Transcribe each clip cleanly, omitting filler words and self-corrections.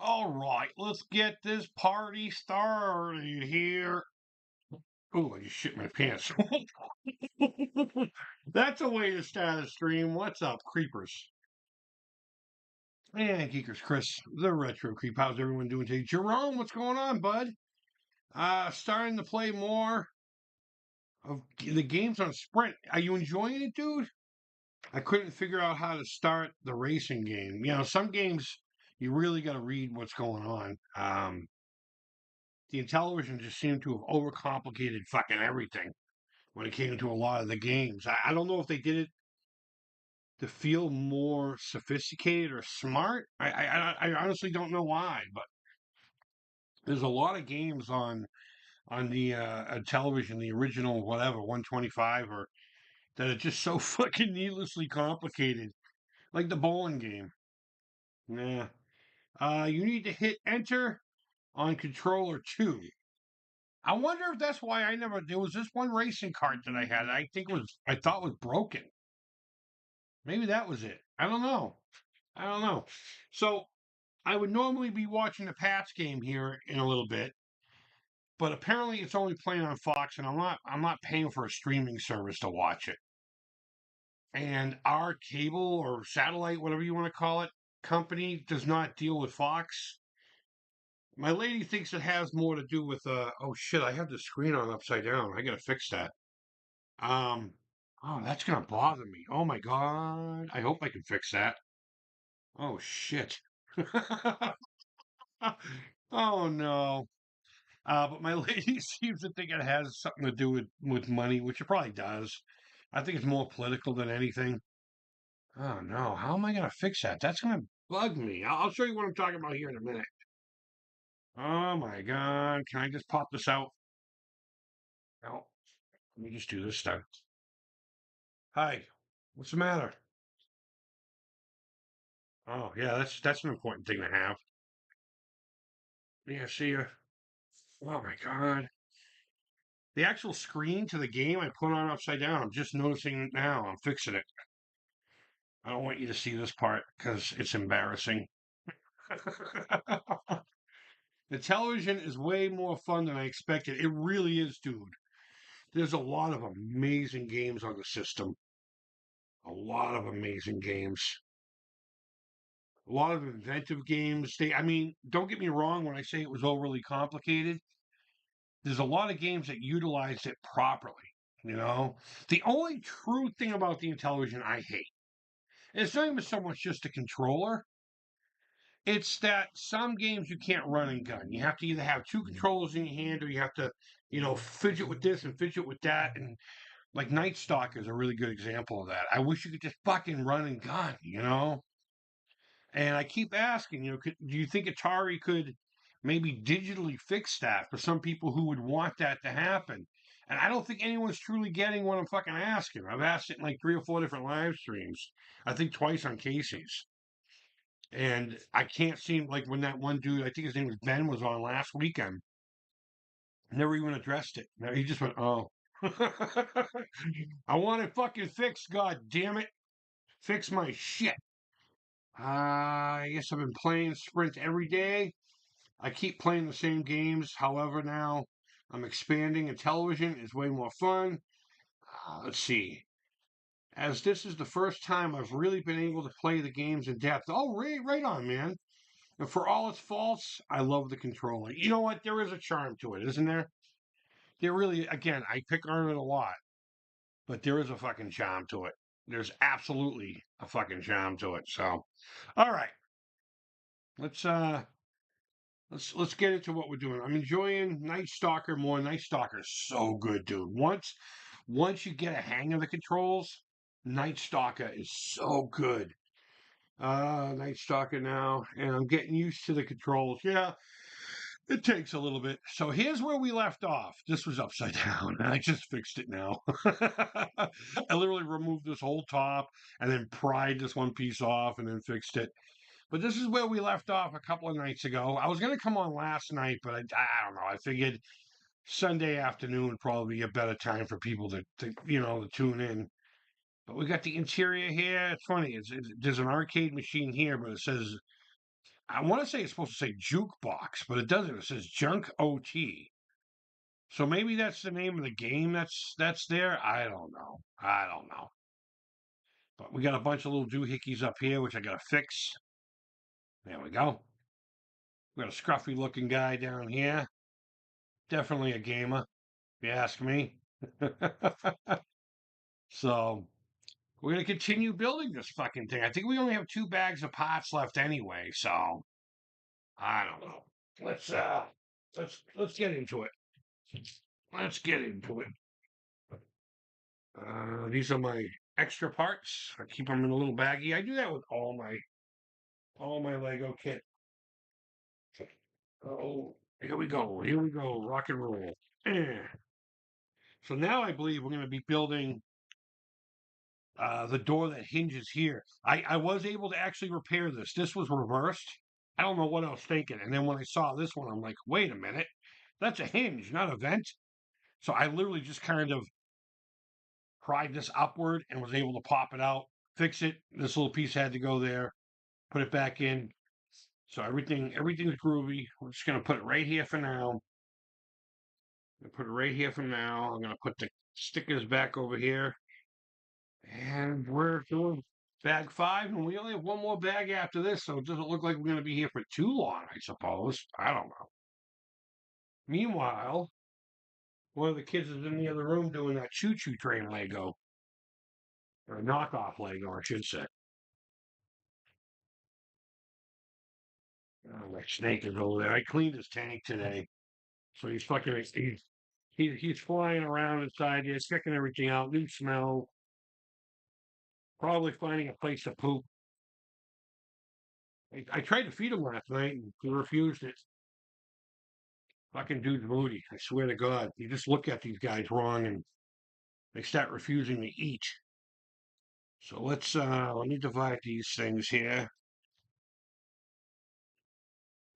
All right, let's get this party started here. Oh, I just shit my pants. That's a way to start a stream. What's up, creepers? And Geekers Chris, the Retro Creep. How's everyone doing today? Jerome, what's going on, bud? Starting to play more of the games on Sprint. Are you enjoying it, dude? I couldn't figure out how to start the racing game. You know, some games you really got to read what's going on. The Intellivision just seemed to have overcomplicated fucking everything when it came to a lot of the games. I don't know if they did it to feel more sophisticated or smart. I honestly don't know why, but there's a lot of games on the television, the original whatever 125 or that are just so fucking needlessly complicated, like the bowling game. Yeah. You need to hit enter on controller two. I wonder if that's why I never. There was this one racing cart that I had. I thought was broken. Maybe that was it. I don't know. I don't know. So I would normally be watching the Pats game here in a little bit, but apparently it's only playing on Fox, and I'm not paying for a streaming service to watch it. And our cable or satellite, whatever you want to call it, company does not deal with Fox. My lady thinks it has more to do with oh shit, I have the screen on upside down. I gotta fix that. Um, oh, that's gonna bother me. Oh my God. I hope I can fix that. Oh shit. Oh no. But my lady seems to think it has something to do with money, which it probably does. I think it's more political than anything. Oh no. How am I gonna fix that? That's gonna bug me. I'll show you what I'm talking about here in a minute. Oh my God. Can I just pop this out? No. Let me just do this stuff. Hi. What's the matter? Oh yeah, that's an important thing to have. Yeah, see ya. Oh my God. The actual screen to the game I put on upside down. I'm just noticing it now. I'm fixing it. I don't want you to see this part because it's embarrassing. The television is way more fun than I expected. It really is, dude. There's a lot of amazing games on the system. A lot of amazing games. A lot of inventive games. I mean, don't get me wrong when I say it was overly complicated. There's a lot of games that utilized it properly. You know, the only true thing about the Intellivision I hate, and it's not even so much just the controller. It's that some games you can't run and gun. You have to either have two controllers in your hand, or you have to, fidget with this and fidget with that. And like Night Stalker is a really good example of that. I wish you could just fucking run and gun. And I keep asking, do you think Atari could maybe digitally fix that for some people who would want that to happen? And I don't think anyone's truly getting what I'm fucking asking. I've asked it in like 3 or 4 different live streams. I think twice on Casey's. And I can't seem like when that one dude, I think his name was Ben, was on last weekend, never even addressed it. No, he just went, oh. I want it fucking fixed, god damn it. Fix my shit. I guess I've been playing Sprint every day. I keep playing the same games. However, now I'm expanding, and television is way more fun. Let's see. As this is the first time I've really been able to play the games in depth. Oh, right on, man. And for all its faults, I love the controller. You know what? There is a charm to it, isn't there? There really, again, I pick on it a lot, but there is a fucking charm to it. There's absolutely a fucking charm to it. So, all right, let's uh let's get into what we're doing. I'm enjoying Night Stalker more. Night Stalker is so good, dude. Once you get a hang of the controls, Night Stalker is so good. Night Stalker now, and I'm getting used to the controls. Yeah, it takes a little bit. So here's where we left off. This was upside down. I just fixed it now. I literally removed this whole top and then pried this one piece off and then fixed it. But this is where we left off a couple of nights ago. I was going to come on last night, but I don't know. I figured Sunday afternoon would probably be a better time for people to tune in. But we got the interior here. It's funny. There's an arcade machine here, but it says I want to say it's supposed to say jukebox, but it doesn't. It says junk OT. So maybe that's the name of the game that's there. I don't know. I don't know. But we got a bunch of little doohickeys up here, which I got to fix. There we go. We got a scruffy looking guy down here. Definitely a gamer, if you ask me. So we're gonna continue building this fucking thing. I think we only have 2 bags of parts left anyway, so I don't know. Let's get into it. Let's get into it. These are my extra parts. I keep them in a little baggie. I do that with all my Lego kit. Oh, here we go. Here we go. Rock and roll. Eh. So now I believe we're going to be building the door that hinges here. I was able to actually repair this. This was reversed. I don't know what I was thinking. And then when I saw this one, I'm like, wait a minute. That's a hinge, not a vent. So I literally just kind of pried this upward and was able to pop it out, fix it. This little piece had to go there, put it back in. So everything's groovy. We're just gonna put it right here for now. Put it right here for now. I'm gonna put the stickers back over here. And we're doing bag 5, and we only have one more bag after this, so it doesn't look like we're gonna be here for too long, I suppose. I don't know. Meanwhile, one of the kids is in the other room doing that choo-choo train Lego. Or knockoff Lego, I should say. Oh, my snake is over there. I cleaned his tank today. So he's fucking he's flying around inside here, checking everything out, new smell, probably finding a place to poop. I tried to feed him last night and he refused it. Fucking dude's moody. I swear to God. You just look at these guys wrong and they start refusing to eat. So let me divide these things here.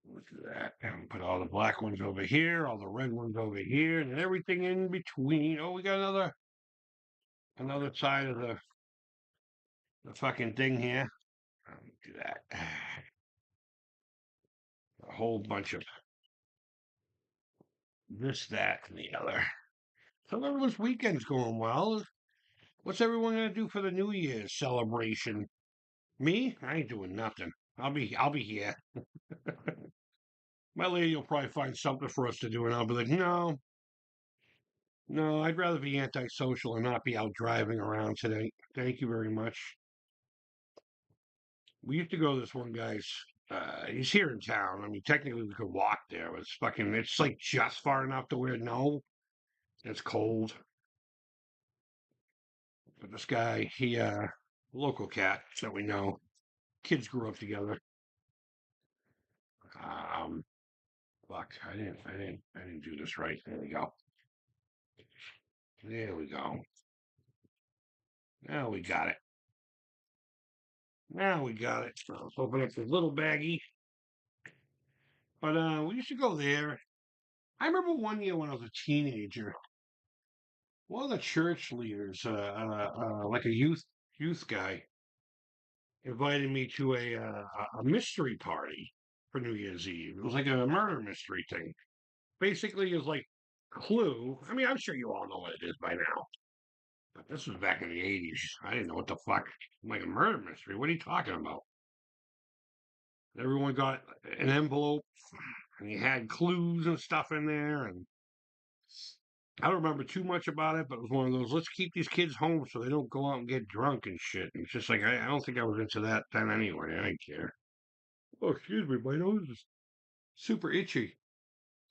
Look at that. And put all the black ones over here, all the red ones over here, and everything in between. Oh, we got another side of the fucking thing here. Do that. A whole bunch of this, that, and the other. So everyone's weekend's going well. What's everyone gonna do for the New Year's celebration? Me? I ain't doing nothing. I'll be here. My lady will probably find something for us to do, and I'll be like, no, no, I'd rather be antisocial and not be out driving around today. Thank you very much. We used to go to this one guy's. He's here in town. I mean, technically we could walk there. It's like just far enough to where no, it's cold. But this guy, local cat that we know, kids grew up together. Um, fuck, I didn't do this right. There we go. There we go. Now we got it. Now we got it. So let's open up this little baggie. But we used to go there. I remember one year when I was a teenager, one of the church leaders, like a youth guy, invited me to a mystery party for New Year's Eve. It was like a murder mystery thing. Basically, it was like Clue. I mean, I'm sure you all know what it is by now. But this was back in the 80s. I didn't know what the fuck. Like a murder mystery. What are you talking about? Everyone got an envelope and you had clues and stuff in there. And I don't remember too much about it, but it was one of those, let's keep these kids home so they don't go out and get drunk and shit. And it's just like, I don't think I was into that then anyway. I didn't care. Oh, excuse me. My nose is super itchy.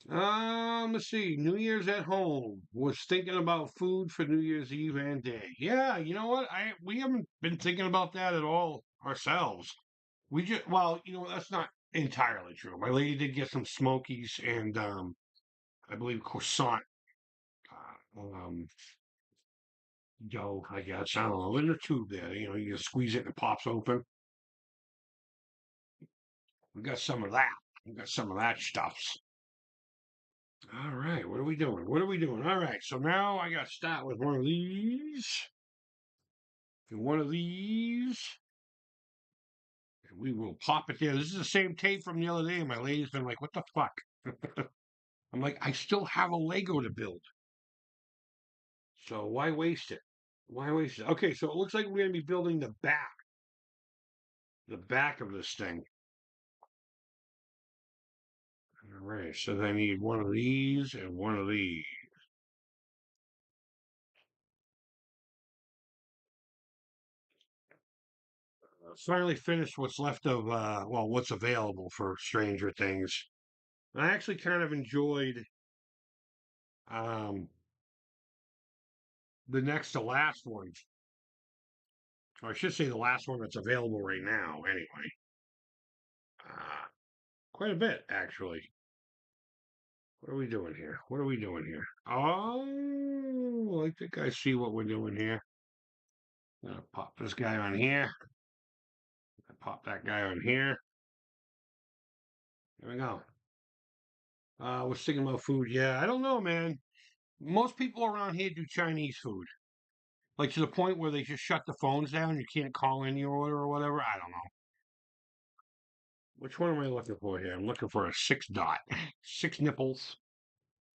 Let's see. New Year's at home. Was thinking about food for New Year's Eve and day. Yeah, you know what? We haven't been thinking about that at all ourselves. That's not entirely true. My lady did get some Smokies and I believe croissant dough, I guess. I don't know. In a tube there, you just squeeze it and it pops open. We got some of that. We got some of that stuffs. All right, what are we doing? What are we doing? All right, so now I got to start with one of these. And one of these. We will pop it there. This is the same tape from the other day, and my lady's been like, "What the fuck?" I'm like, "I still have a Lego to build, so why waste it? Why waste it?" Okay, so it looks like we're gonna be building the back of this thing. All right, so I need one of these and one of these. Finally finished what's left of, well, what's available for Stranger Things. I actually kind of enjoyed um, the next to last one, or I should say the last one that's available right now, anyway. Uh, Quite a bit, actually. What are we doing here? What are we doing here? Oh, I think I see what we're doing here. I'm gonna pop this guy on here. Pop that guy on here. There we go. We're thinking about food. Yeah, I don't know, man. Most people around here do Chinese food. Like to the point where they just shut the phones down. You can't call in your order or whatever. I don't know. Which one am I looking for here? I'm looking for a 6 dot. 6 nipples.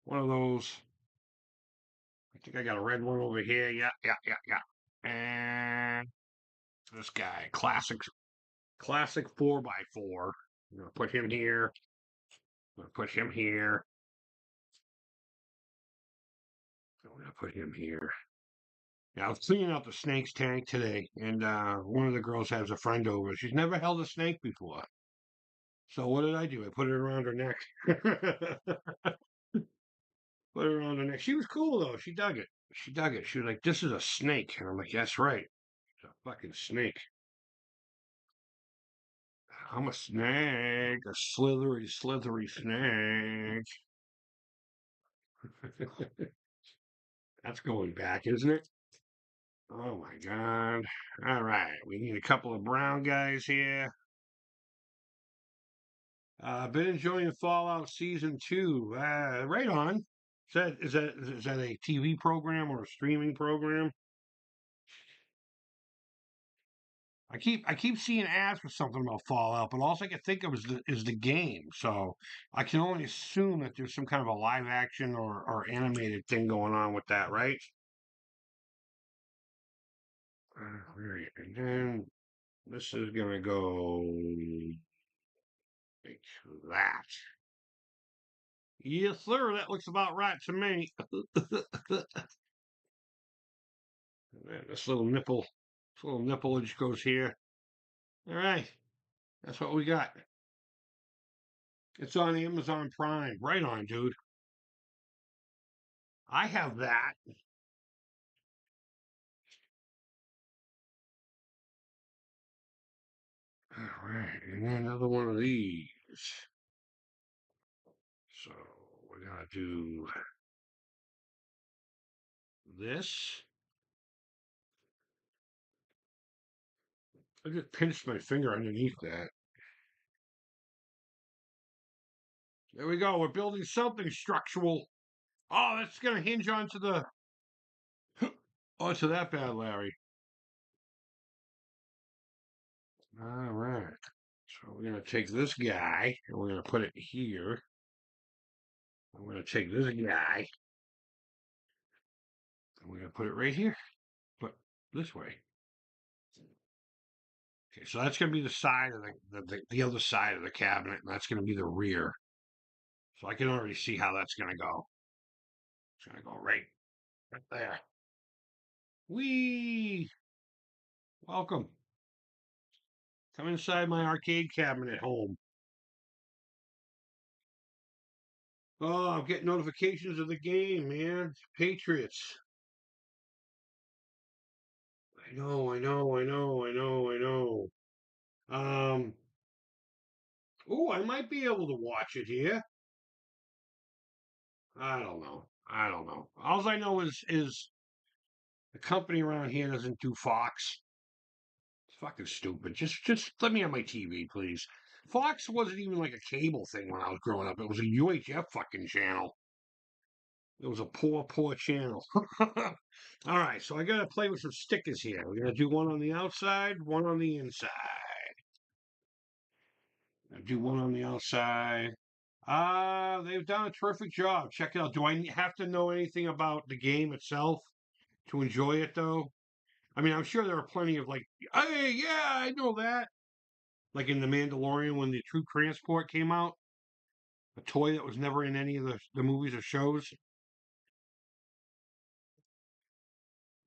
One of those. I think I got a red one over here. Yeah, yeah, yeah, yeah. And this guy. Classic 4x4. I'm gonna put him here. I'm gonna put him here. I'm gonna put him here. Yeah, I was cleaning out the snake's tank today, and one of the girls has a friend over. She's never held a snake before. So what did I do? I put it around her neck. Put it around her neck. She was cool though. She dug it. She dug it. She was like, "This is a snake," and I'm like, "That's right. It's a fucking snake. I'm a snake, a slithery, slithery snake." That's going back, isn't it? Oh my god. All right, we need a couple of brown guys here. Been enjoying Fallout Season 2. Right on. Is that a TV program or a streaming program? I keep seeing ads for something about Fallout, but all I can think of is the game. So I can only assume that there's some kind of a live action or animated thing going on with that, right? Right. And then this is gonna go like that. Yes, sir. That looks about right to me. This little nipplage goes here. All right, that's what we got. It's on Amazon Prime. Right on, dude. I have that. All right, and then another one of these. So we're gonna do this. I just pinched my finger underneath that. There we go. We're building something structural. Oh, that's gonna hinge onto the onto that bad Larry. All right. So we're gonna take this guy and we're gonna put it here. I'm gonna take this guy and we're gonna put it right here. But this way. Okay, so that's going to be the side of the other side of the cabinet, and that's going to be the rear. So I can already see how that's going to go. It's going to go right there. Wee! Welcome. Come inside my arcade cabinet at home. Oh, I'm getting notifications of the game, man. Patriots. I know, I know, I know, I know, I know. Um, oh, I might be able to watch it here. I don't know. I don't know. All I know is the company around here doesn't do Fox. It's fucking stupid. Just let me on my TV, please. Fox wasn't even like a cable thing when I was growing up. It was a UHF fucking channel. It was a poor, poor channel. All right, so I gotta play with some stickers here. We're gonna do one on the outside, one on the inside. Do one on the outside. They've done a terrific job. Check it out. Do I have to know anything about the game itself to enjoy it, though? I mean, I'm sure there are plenty of like, hey, yeah, I know that. Like in The Mandalorian when the Troop Transport came out, a toy that was never in any of the movies or shows.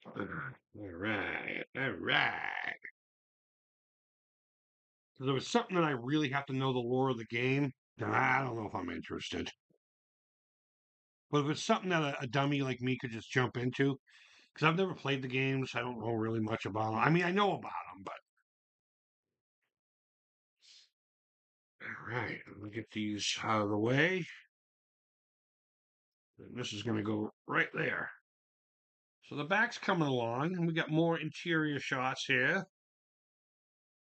All right, all right. If there was something that I really have to know the lore of the game, then I don't know if I'm interested. But if it's something that a dummy like me could just jump into, because I've never played the games, I don't know really much about them. I mean, I know about them, but all right, let me get these out of the way. And this is going to go right there. So the back's coming along, and we got more interior shots here.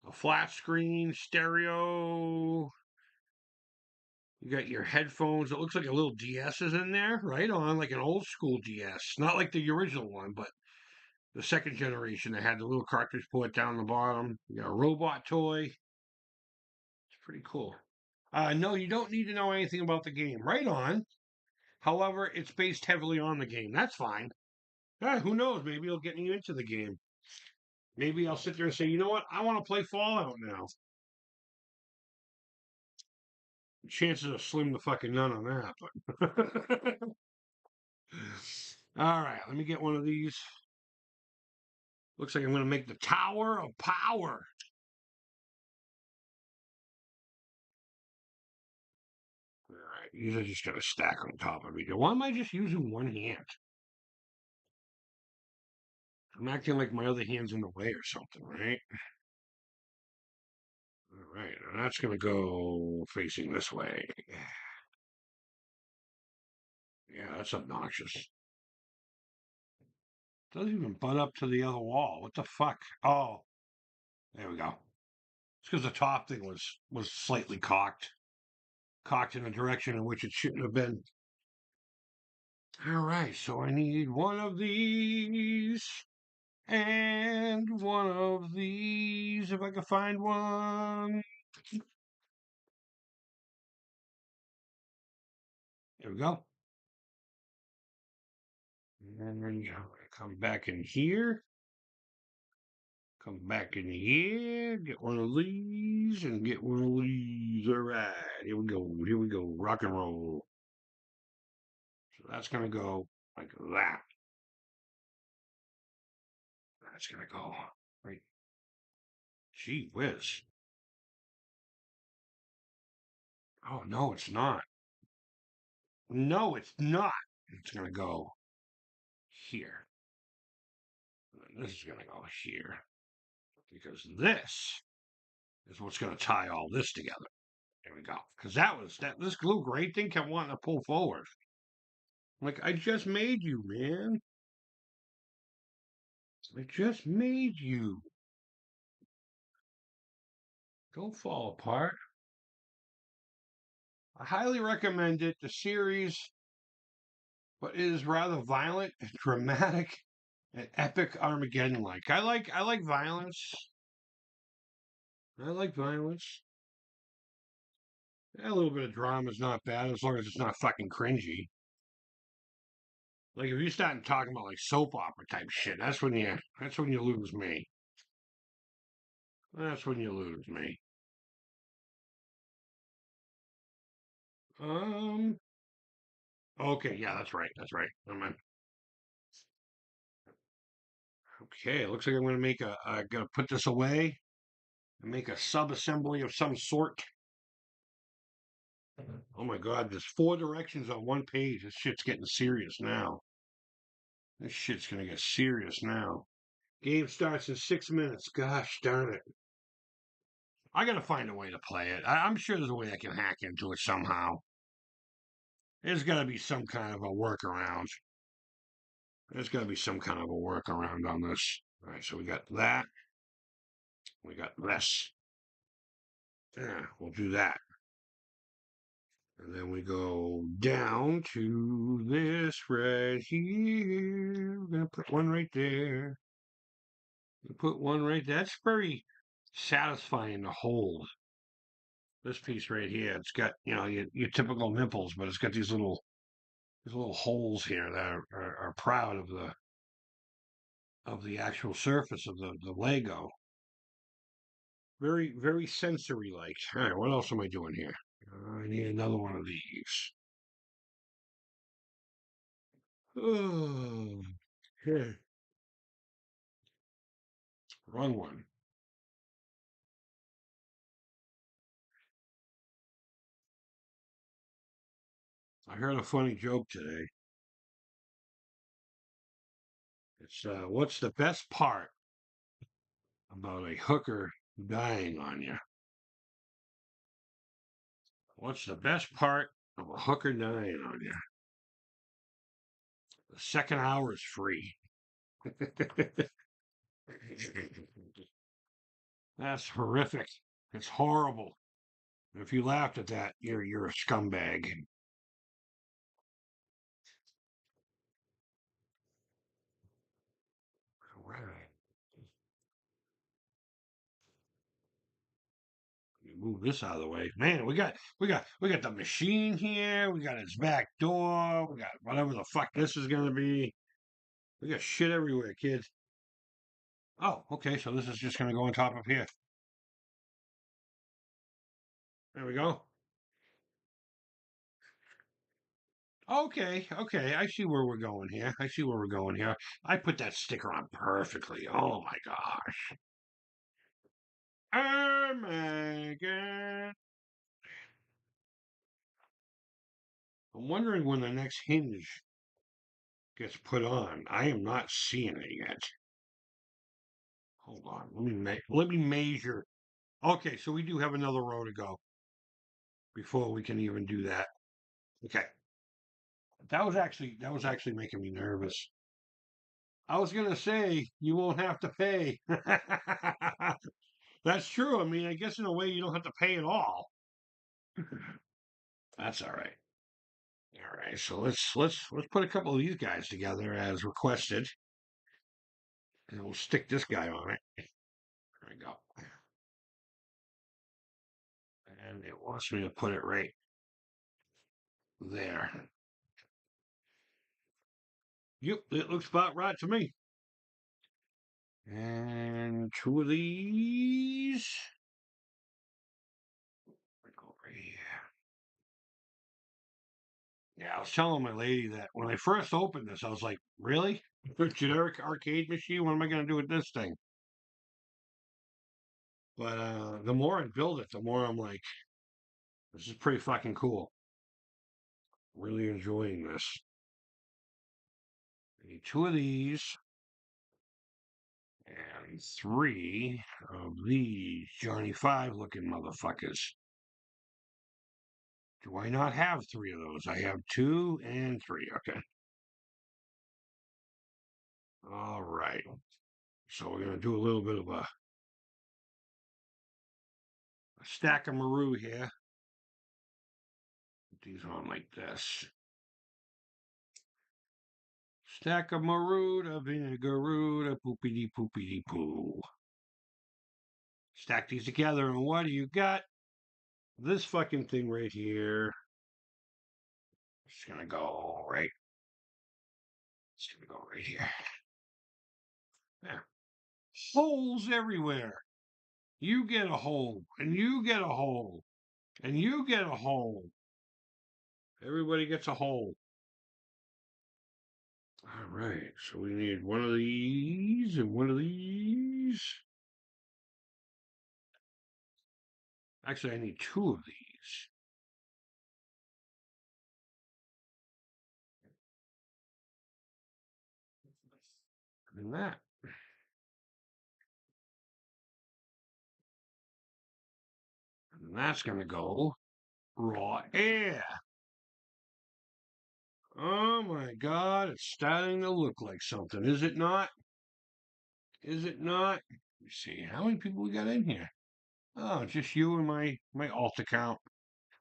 A flat screen, stereo. You got your headphones. It looks like a little DS is in there, right on, like an old school DS. Not like the original one, but the second generation that had the little cartridge port down the bottom. You got a robot toy. It's pretty cool. No, you don't need to know anything about the game. Right on. However, it's based heavily on the game. That's fine. Who knows? Maybe it'll get me into the game. Maybe I'll sit there and say, you know what? I want to play Fallout now. Chances are slim to fucking none on that. But all right, let me get one of these. Looks like I'm going to make the Tower of Power. All right, these are just going to stack on top of each other. Why am I just using one hand? I'm acting like my other hand's in the way or something, right? All right, and that's going to go facing this way. Yeah, that's obnoxious. Doesn't even butt up to the other wall. What the fuck? Oh, there we go. It's because the top thing was slightly cocked in a direction in which it shouldn't have been. All right, so I need one of these and one of these if I can find one. There we go. And come back in here. Come back in here. Get one of these and get one of these. All right, here we go. Here we go. Rock and roll. So that's gonna go like that. That's gonna go right. Gee whiz. Oh no, it's not. No, it's not. It's gonna go here. And this is gonna go here. Because this is what's gonna tie all this together. There we go. Because that this glue grate thing kept wanting to pull forward. Like I just made you, man. I just made you. Don't fall apart. I highly recommend it. The series, but it is rather violent and dramatic and epic Armageddon like. I like violence. I like violence. Yeah, a little bit of drama is not bad as long as it's not fucking cringy. Like if you start talking about like soap opera type shit, that's when you lose me. That's when you lose me. Um. Okay, yeah, that's right. That's right. Okay, it looks like I'm gonna make gonna put this away and make a sub-assembly of some sort. Oh my God, there's 4 directions on one page. This shit's getting serious now. This shit's gonna get serious now. Game starts in 6 minutes. Gosh darn it. I gotta find a way to play it. I'm sure there's a way I can hack into it somehow. There's gotta be some kind of a workaround. There's gotta be some kind of a workaround on this. All right, so we got that. We got this. Yeah, we'll do that. And then we go down to this right here. We're gonna put one right there. We put one right there. That's very satisfying to hold. This piece right here, it's got, your typical nipples, but it's got these little holes here that are proud of the actual surface of the Lego. Very, very sensory like. All right, what else am I doing here? I need another one of these. Oh, here, wrong one. I heard a funny joke today. It's what's the best part about a hooker dying on you? What's the best part of a hooker dying on you? The second hour is free. That's horrific. It's horrible. If you laughed at that, you're a scumbag. Right. Move this out of the way. Man, we got the machine here, we got its back door, we got whatever the fuck this is gonna be. We got shit everywhere, kids. Oh, okay, so this is just gonna go on top of here. There we go. Okay, okay, I see where we're going here. I see where we're going here. I put that sticker on perfectly. Oh my gosh. Oh my god. I'm wondering when the next hinge gets put on. I am not seeing it yet. Hold on. Let me measure. Okay, so we do have another row to go before we can even do that. Okay. That was actually making me nervous. I was gonna say you won't have to pay. That's true. I mean, I guess in a way you don't have to pay at all. That's all right. All right. So let's put a couple of these guys together as requested, and we'll stick this guy on it. There we go. And it wants me to put it right there. Yep, it looks about right to me. And two of these. Go right here. Yeah, I was telling my lady that when I first opened this, I was like, really? A generic arcade machine? What am I going to do with this thing? But the more I build it, the more I'm like, this is pretty fucking cool. Really enjoying this. I need two of these and three of these Johnny Five looking motherfuckers. Do I not have three of those? I have two and three. Okay. All right. So we're going to do a little bit of a stack of Maru here. Put these on like this. Stack of Maruda, vinegaruda, poopity poopity poo. Stack these together, and what do you got? This fucking thing right here. It's gonna go right. It's gonna go right here. There. Holes everywhere. You get a hole, and you get a hole, and you get a hole. Everybody gets a hole. All right, so we need one of these and one of these. Actually, I need two of these. And that. And that's going to go raw air. Oh my God, it's starting to look like something, is it not? Is it not? Let me see, how many people we got in here? Oh, just you and my alt account.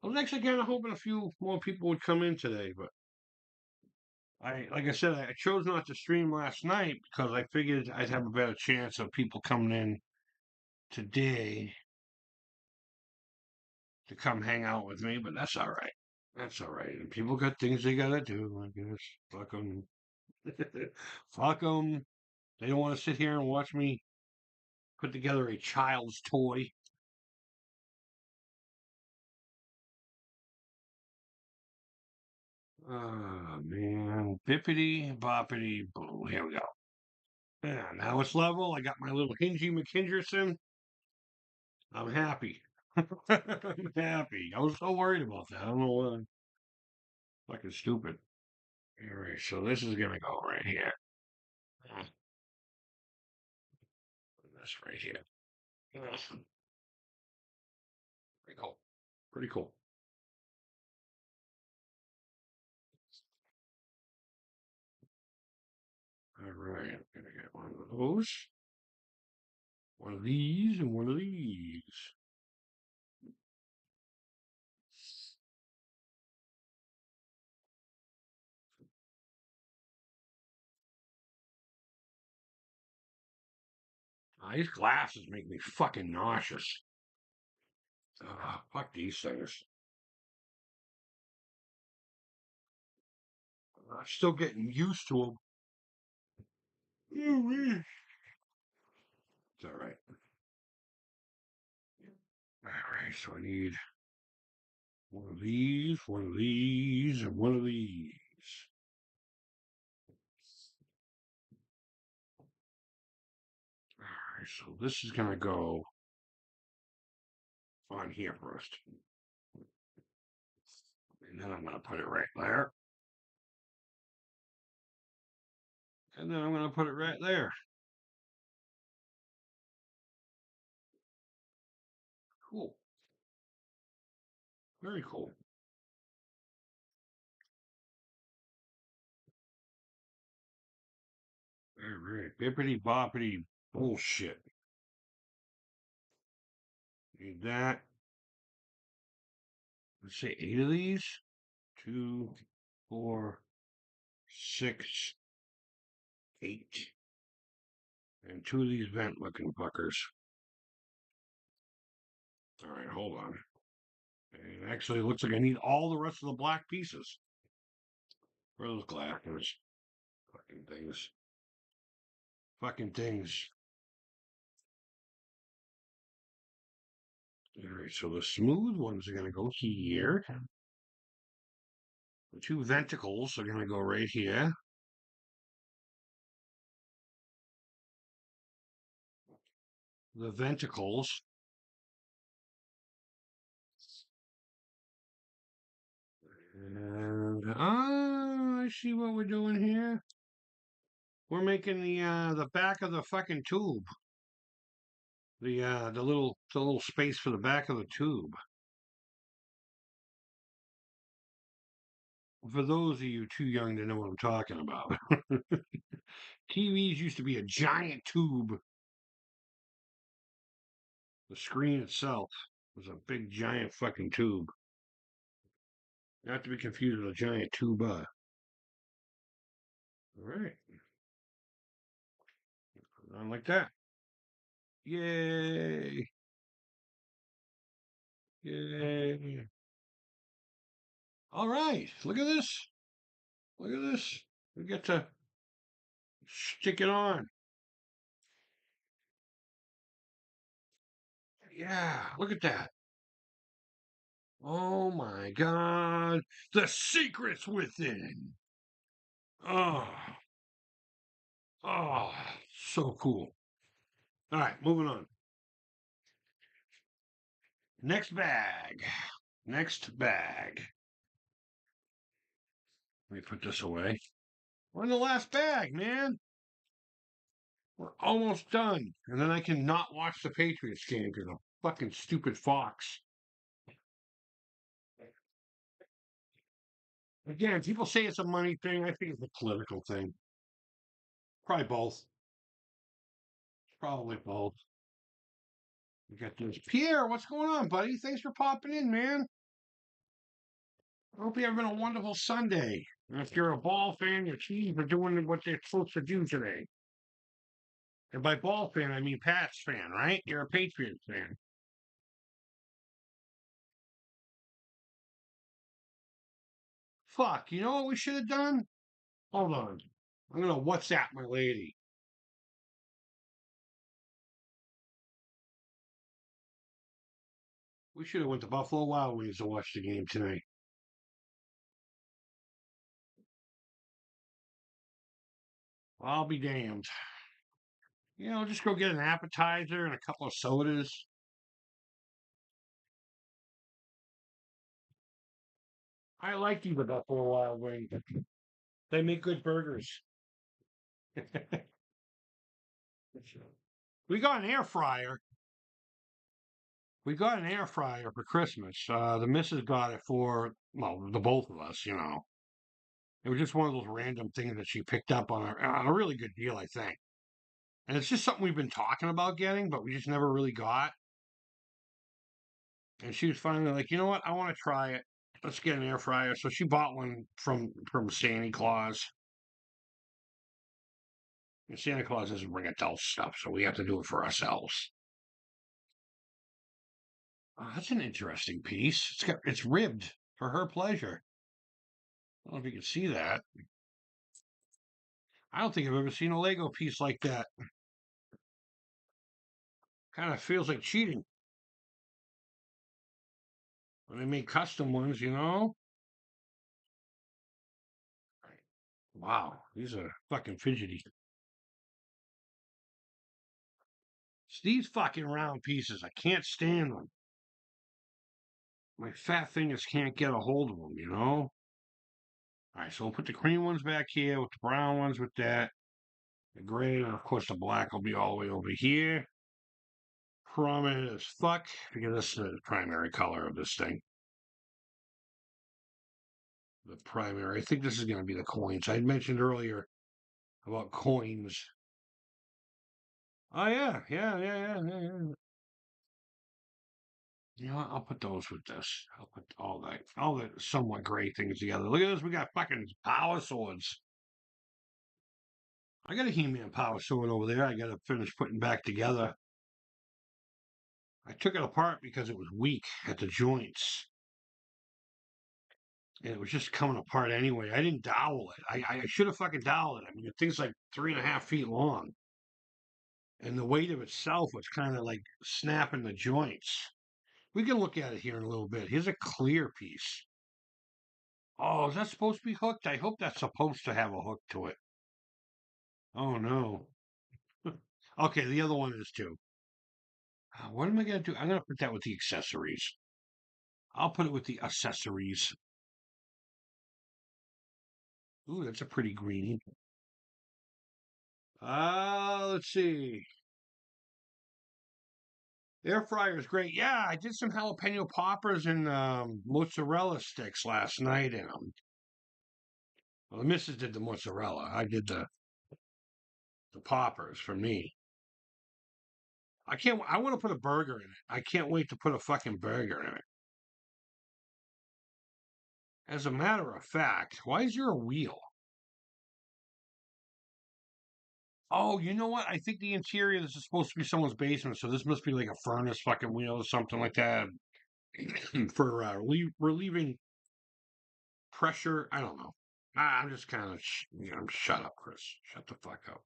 I was actually kind of hoping a few more people would come in today, but like I said, I chose not to stream last night because I figured I'd have a better chance of people coming in today to come hang out with me, but that's all right. That's all right. And people got things they gotta do, I guess. Fuck them. Fuck them. They don't want to sit here and watch me put together a child's toy. Oh, man. Bippity boppity boo. Here we go. Yeah, now it's level. I got my little Hingy McKinderson. I'm happy. I'm happy. I was so worried about that. I don't know why. Fucking stupid. All right, so this is gonna go right here. This right here. Pretty cool. Pretty cool. All right, I'm gonna get one of those, one of these, and one of these. These glasses make me fucking nauseous. Fuck these things. I'm still getting used to them. It's all right. All right, so I need one of these, and one of these. All right, so this is gonna go on here first, and then I'm gonna put it right there, and then I'm gonna put it right there. Cool, very cool. All right, bippity boppity bullshit. Need that. Let's say 8 of these. 2, 4, 6, 8. And 2 of these vent looking fuckers. All right, hold on. It actually looks like I need all the rest of the black pieces. Where are those glasses? Fucking things. Fucking things. All right, so the smooth ones are going to go here. The 2 ventricles are going to go right here. The ventricles. And I see what we're doing here. We're making the back of the fucking tube. The little space for the back of the tube. For those of you too young to know what I'm talking about. TVs used to be a giant tube. The screen itself was a big giant fucking tube. Not to be confused with a giant tuba. All right. On like that. Yay. Yay. All right. Look at this. Look at this. We get to stick it on. Yeah. Look at that. Oh my God. The secret's within. Oh. Oh. So cool. All right. Moving on. Next bag. Next bag. Let me put this away. We're in the last bag, man. We're almost done. And then I can not watch the Patriots game because of fucking stupid Fox. Again, people say it's a money thing. I think it's a political thing. Probably both. Probably both. We got this. Pierre, what's going on, buddy? Thanks for popping in, man. I hope you're having a wonderful Sunday. And if you're a ball fan, your teams are doing what they're supposed to do today. And by ball fan, I mean Pats fan, right? You're a Patriots fan. Fuck, you know what we should have done? Hold on. I'm gonna WhatsApp my lady. We should have went to Buffalo Wild Wings to watch the game tonight. I'll be damned. Just go get an appetizer and a couple of sodas. I like you the Buffalo Wild Wings. They make good burgers. We got an air fryer. We got an air fryer for Christmas. The missus got it for, well, the both of us. It was just one of those random things that she picked up on a really good deal, I think. And it's just something we've been talking about getting, but we just never really got. And she was finally like, you know what? I want to try it. Let's get an air fryer. So she bought one from Santa Claus. And Santa Claus doesn't bring adult stuff, so we have to do it for ourselves. That's an interesting piece. It's ribbed for her pleasure. I don't know if you can see that. I don't think I've ever seen a Lego piece like that. Kind of feels like cheating when they make custom ones. Wow, these are fucking fidgety. It's these fucking round pieces. I can't stand them. My fat fingers can't get a hold of them. All right, so we'll put the cream ones back here with the brown ones with that. The gray, and of course the black will be all the way over here. Prominent as fuck, because that's the primary color of this thing. The primary. I think this is going to be the coins. I had mentioned earlier about coins. Oh yeah, yeah, yeah, yeah, yeah, yeah. You know what? I'll put those with this. I'll put all the somewhat gray things together. Look at this. We got fucking power swords. I got a He-Man power sword over there. I got to finish putting back together. I took it apart because it was weak at the joints. And it was just coming apart anyway. I didn't dowel it. I should have fucking doweled it. I mean, the thing's like 3.5 feet long. And the weight of itself was kind of like snapping the joints. We can look at it here in a little bit. Here's a clear piece. Oh, is that supposed to be hooked? I hope that's supposed to have a hook to it. Oh no. Okay, the other one is too. What am I gonna do? I'm gonna put that with the accessories. I'll put it with the accessories. Ooh, that's a pretty green. Let's see. Air fryer is great. Yeah, I did some jalapeno poppers and mozzarella sticks last night in them. Well, the missus did the mozzarella. I did the poppers for me. I can't. I want to put a burger in it. I can't wait to put a fucking burger in it. As a matter of fact, why is there a wheel? Oh, you know what? I think the interior this is supposed to be someone's basement, so this must be like a furnace fucking wheel or something like that for relieving pressure. I don't know. I'm just kind of, shut up, Chris. Shut the fuck up.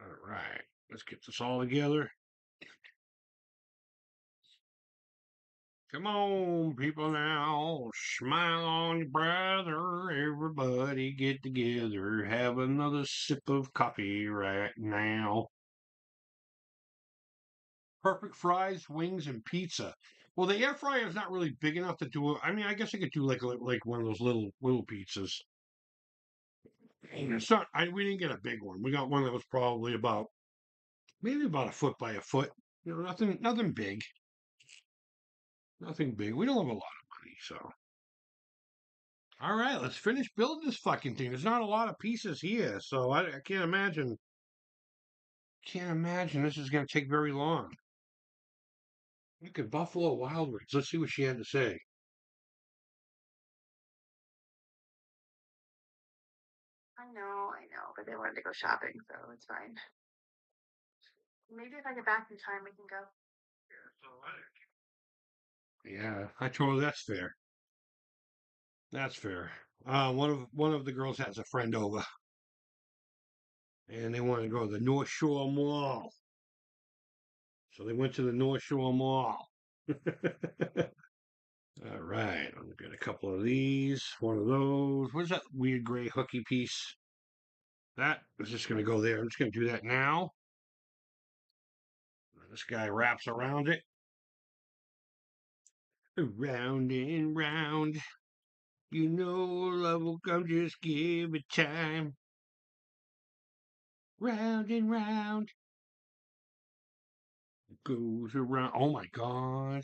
All right, let's get this all together. Come on, people now, smile on your brother. Everybody get together, have another sip of coffee right now. Perfect fries, wings, and pizza. Well, the air fryer is not really big enough to do it. I mean, I guess I could do like one of those little pizzas. It's not. We didn't get a big one. We got one that was probably about maybe about a foot by a foot. Nothing big. Nothing big. We don't have a lot of money, so. All right, let's finish building this fucking thing. There's not a lot of pieces here, so I can't imagine. Can't imagine this is going to take very long. Look at Buffalo Wild Wings. Let's see what she had to say. I know, but they wanted to go shopping, so it's fine. Maybe if I get back in time, we can go. Yeah, I told her that's fair. That's fair. One of the girls has a friend over, and they want to go to the North Shore Mall. So they went to the North Shore Mall. All right, I'm gonna get a couple of these. One of those. What's that weird gray hooky piece? That is just gonna go there. I'm just gonna do that now. This guy wraps around it. Round and round. You know love will come, just give it time. Round and round. It goes around. Oh my god.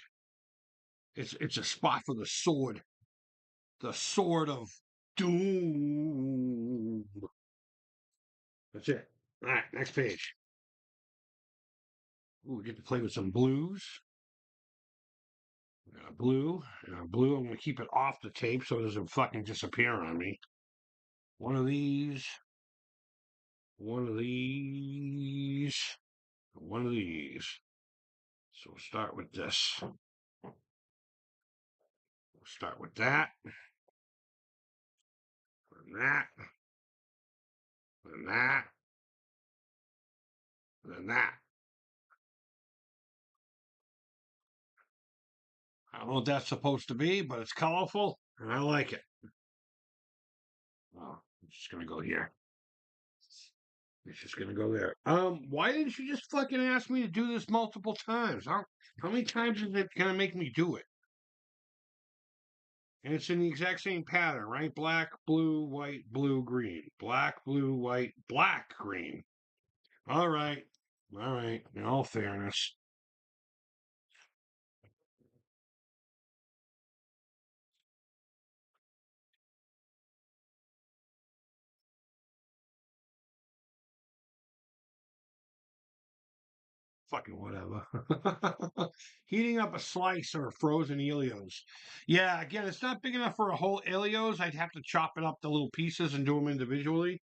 It's a spot for the sword. The sword of doom. That's it. Alright, next page. Ooh, we get to play with some blues. Blue. Blue, I'm gonna keep it off the tape so it doesn't fucking disappear on me. One of these. One of these. One of these. So we'll start with this. We'll start with that. And that. And that. And that. I don't know what that's supposed to be, but it's colorful and I like it. Oh, I'm just gonna go here. It's just gonna go there. Why didn't you just fucking ask me to do this multiple times? How many times is it gonna make me do it? And it's in the exact same pattern, right? Black, blue, white, blue, green. Black, blue, white, black, green. All right. All right. In all fairness. Fucking whatever. Heating up a slice or frozen Elios. Yeah, again, it's not big enough for a whole Elios. I'd have to chop it up to little pieces and do them individually.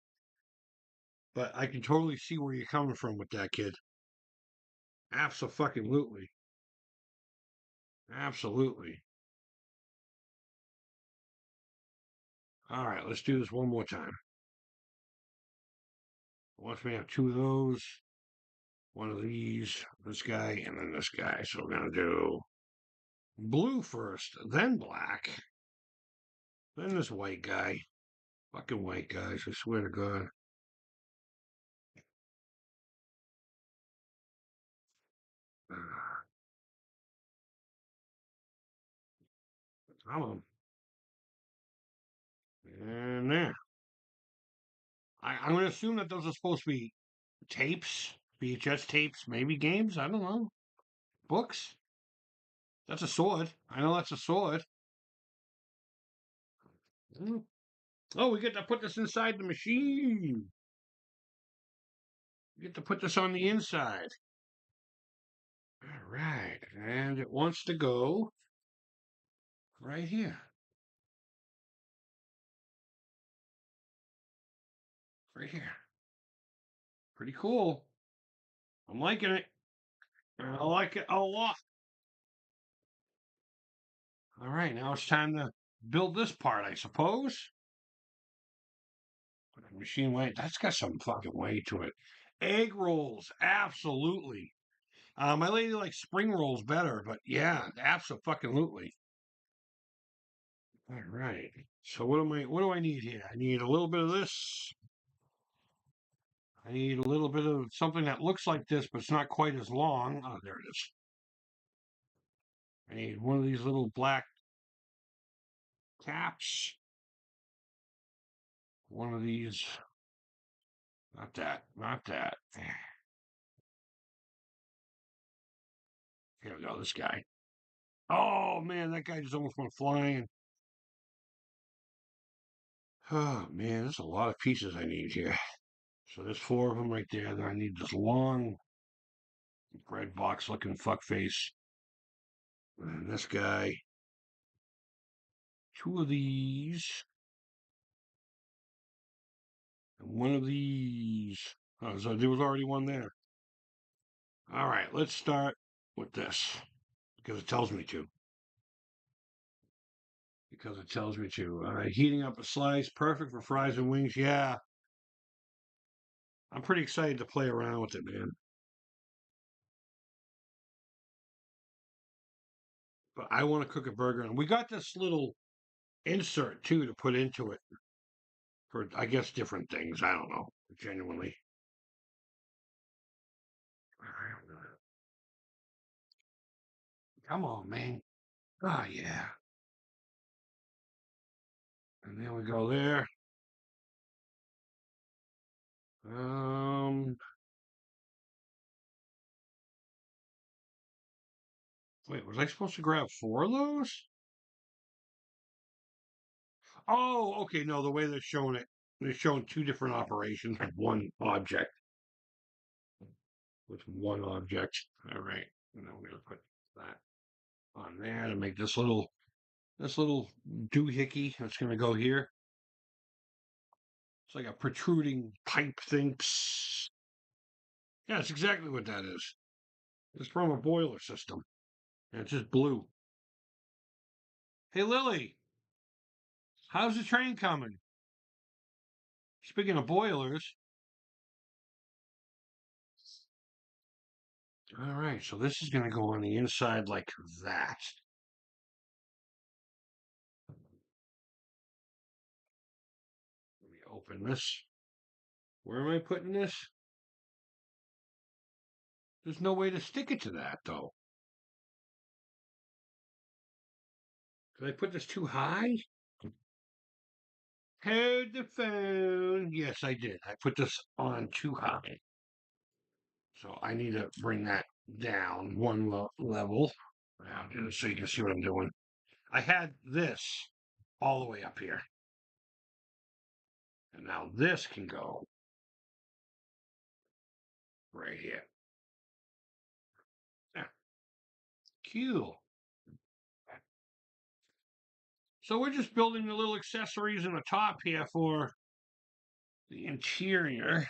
But I can totally see where you're coming from with that, kid. Absolutely. Absolutely. All right, let's do this one more time. Once we have two of those, one of these, this guy, and then this guy. So we're going to do blue first, then black, then this white guy. Fucking white guys, I swear to God. Come on. And there. I'm going to assume that those are supposed to be tapes, VHS tapes, maybe games. I don't know. Books. That's a sword. I know that's a sword. Mm. Oh, we get to put this inside the machine. We get to put this on the inside. All right. And it wants to go right here. Right here. Pretty cool. I'm liking it. I like it a lot. All right, now it's time to build this part, I suppose. Machine weight. That's got some fucking weight to it. Egg rolls, absolutely. My lady likes spring rolls better, but yeah, absolutely. All right. So what do I need here? I need a little bit of this. I need a little bit of something that looks like this, but it's not quite as long. Oh, there it is. I need one of these little black caps. One of these. Not that. Not that. Here we go. This guy. Oh man, that guy just almost went flying. Oh man, there's a lot of pieces I need here. So there's four of them right there. Then I need this long bread box looking fuck face. And this guy. Two of these. And one of these. Oh, so there was already one there. All right, let's start with this because it tells me to. because it tells me to. All right, heating up a slice, perfect for fries and wings. Yeah, I'm pretty excited to play around with it, man. But I want to cook a burger, and we got this little insert too to put into it for, I guess, different things. I don't know, genuinely. Come on, man. Ah, yeah. And then we go there. Um, Wait, was I supposed to grab four of those? Oh, okay. No, the way they're showing it, they're showing two different operations with one object. With one object. All right. And then we're gonna put that on there to make this little doohickey that's gonna go here. It's like a protruding pipe thing. Psst. Yeah, that's exactly what that is. It's from a boiler system. And it's just blue. Hey Lily, how's the train coming? Speaking of boilers. All right, so this is gonna go on the inside like that. Let me open this. Where am I putting this? There's no way to stick it to that, though. Did I put this too high? Hold the phone. Yes, I did. I put this on too high. So I need to bring that down one level. Just so you can see what I'm doing. I had this all the way up here. And now this can go right here. Yeah, cool. So we're just building the little accessories in the top here for the interior.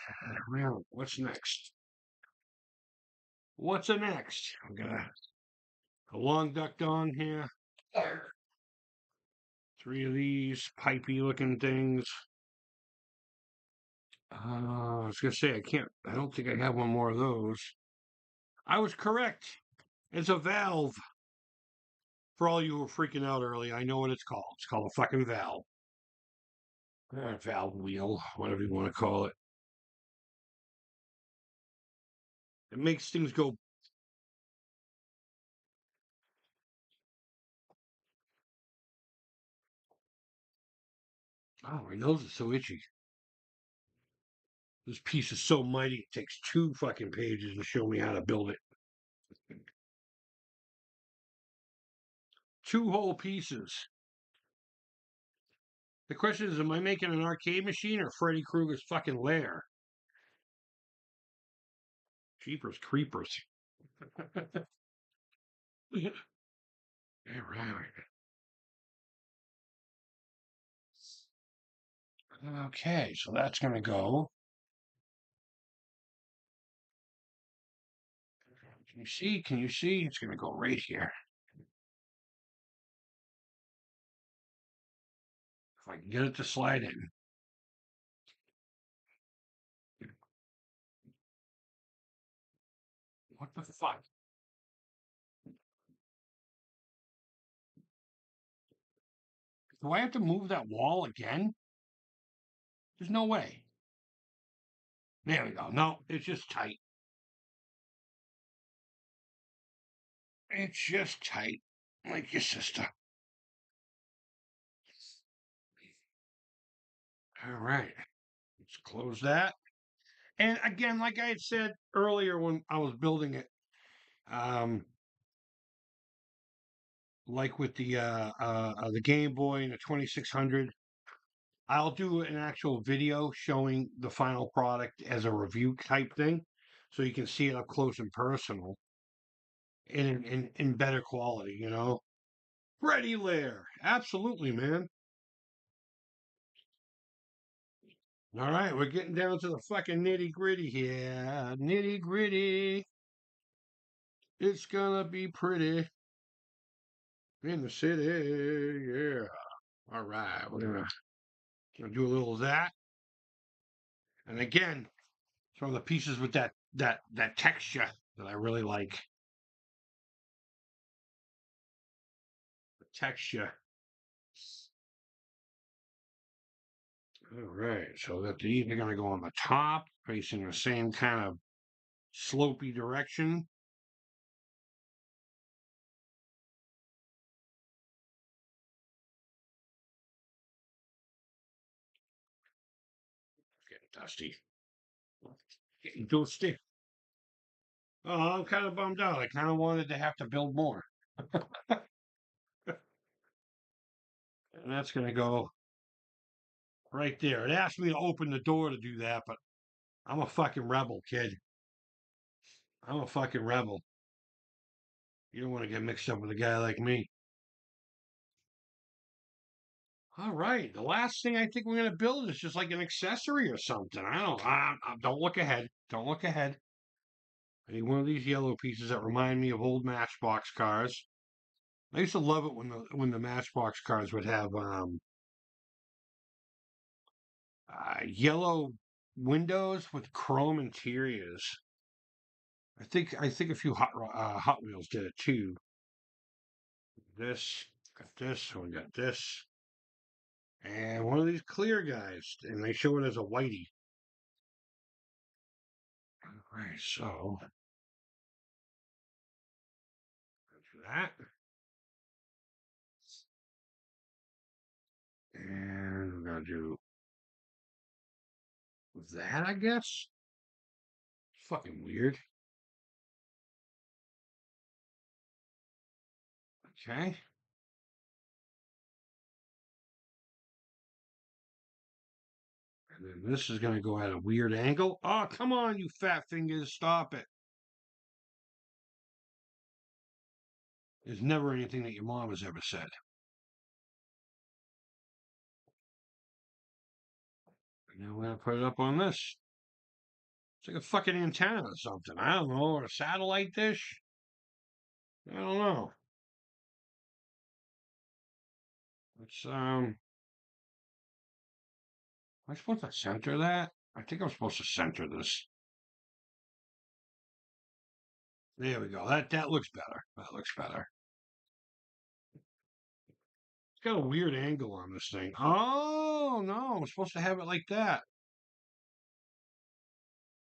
Well, what's next? What's the next? I'm gonna a long duck on here. Three of these pipey looking things. I was gonna say I can't. I don't think I have one more of those. I was correct. It's a valve. For all you who were freaking out early, I know what it's called. It's called a fucking valve. Valve wheel, whatever you want to call it. It makes things go. Oh, my nose is so itchy. This piece is so mighty, it takes two fucking pages to show me how to build it. Two whole pieces. The question is, am I making an arcade machine or Freddy Krueger's fucking lair? Jeepers creepers. Yeah, right. Okay, so that's going to go. Can you see? Can you see? It's going to go right here. If I can get it to slide in. What the fuck? Do I have to move that wall again? There's no way. There we go. No, it's just tight. It's just tight. Like your sister. All right. Let's close that. And again, like I had said earlier when I was building it, um, like with the Game Boy and the 2600, I'll do an actual video showing the final product as a review type thing, so you can see it up close and personal, in better quality. Ready Lair, absolutely, man. All right, we're getting down to the fucking nitty gritty here. Nitty gritty. It's gonna be pretty in the city, yeah. All right, we're gonna do a little of that, and again, some of the pieces with that texture that I really like. The texture. All right, so that these are gonna go on the top, facing the same kind of slopey direction. Getting dusty. Getting dusty. Oh, I'm kind of bummed out. I kind of wanted to have to build more. And that's going to go right there. It asked me to open the door to do that, but I'm a fucking rebel, kid. I'm a fucking rebel. You don't want to get mixed up with a guy like me. All right. The last thing I think we're going to build is just like an accessory or something. Don't look ahead. Don't look ahead. I need one of these yellow pieces that remind me of old Matchbox cars. I used to love it when the Matchbox cars would have yellow windows with chrome interiors. I think a few Hot Wheels did it too. This got this, we got this, and one of these clear guys, and they show it as a whitey. All right, so do that, and we're gonna do that, I guess. Fucking weird. Okay, and then this is gonna go at a weird angle. Oh, come on, you fat fingers, stop it. There's never anything that your mom has ever said. And then we're gonna put it up on this. It's like a fucking antenna or something. I don't know, or a satellite dish. I don't know. It's am I supposed to center that? I think I'm supposed to center this. There we go. That looks better. That looks better. It's got a weird angle on this thing. Oh no, I'm supposed to have it like that.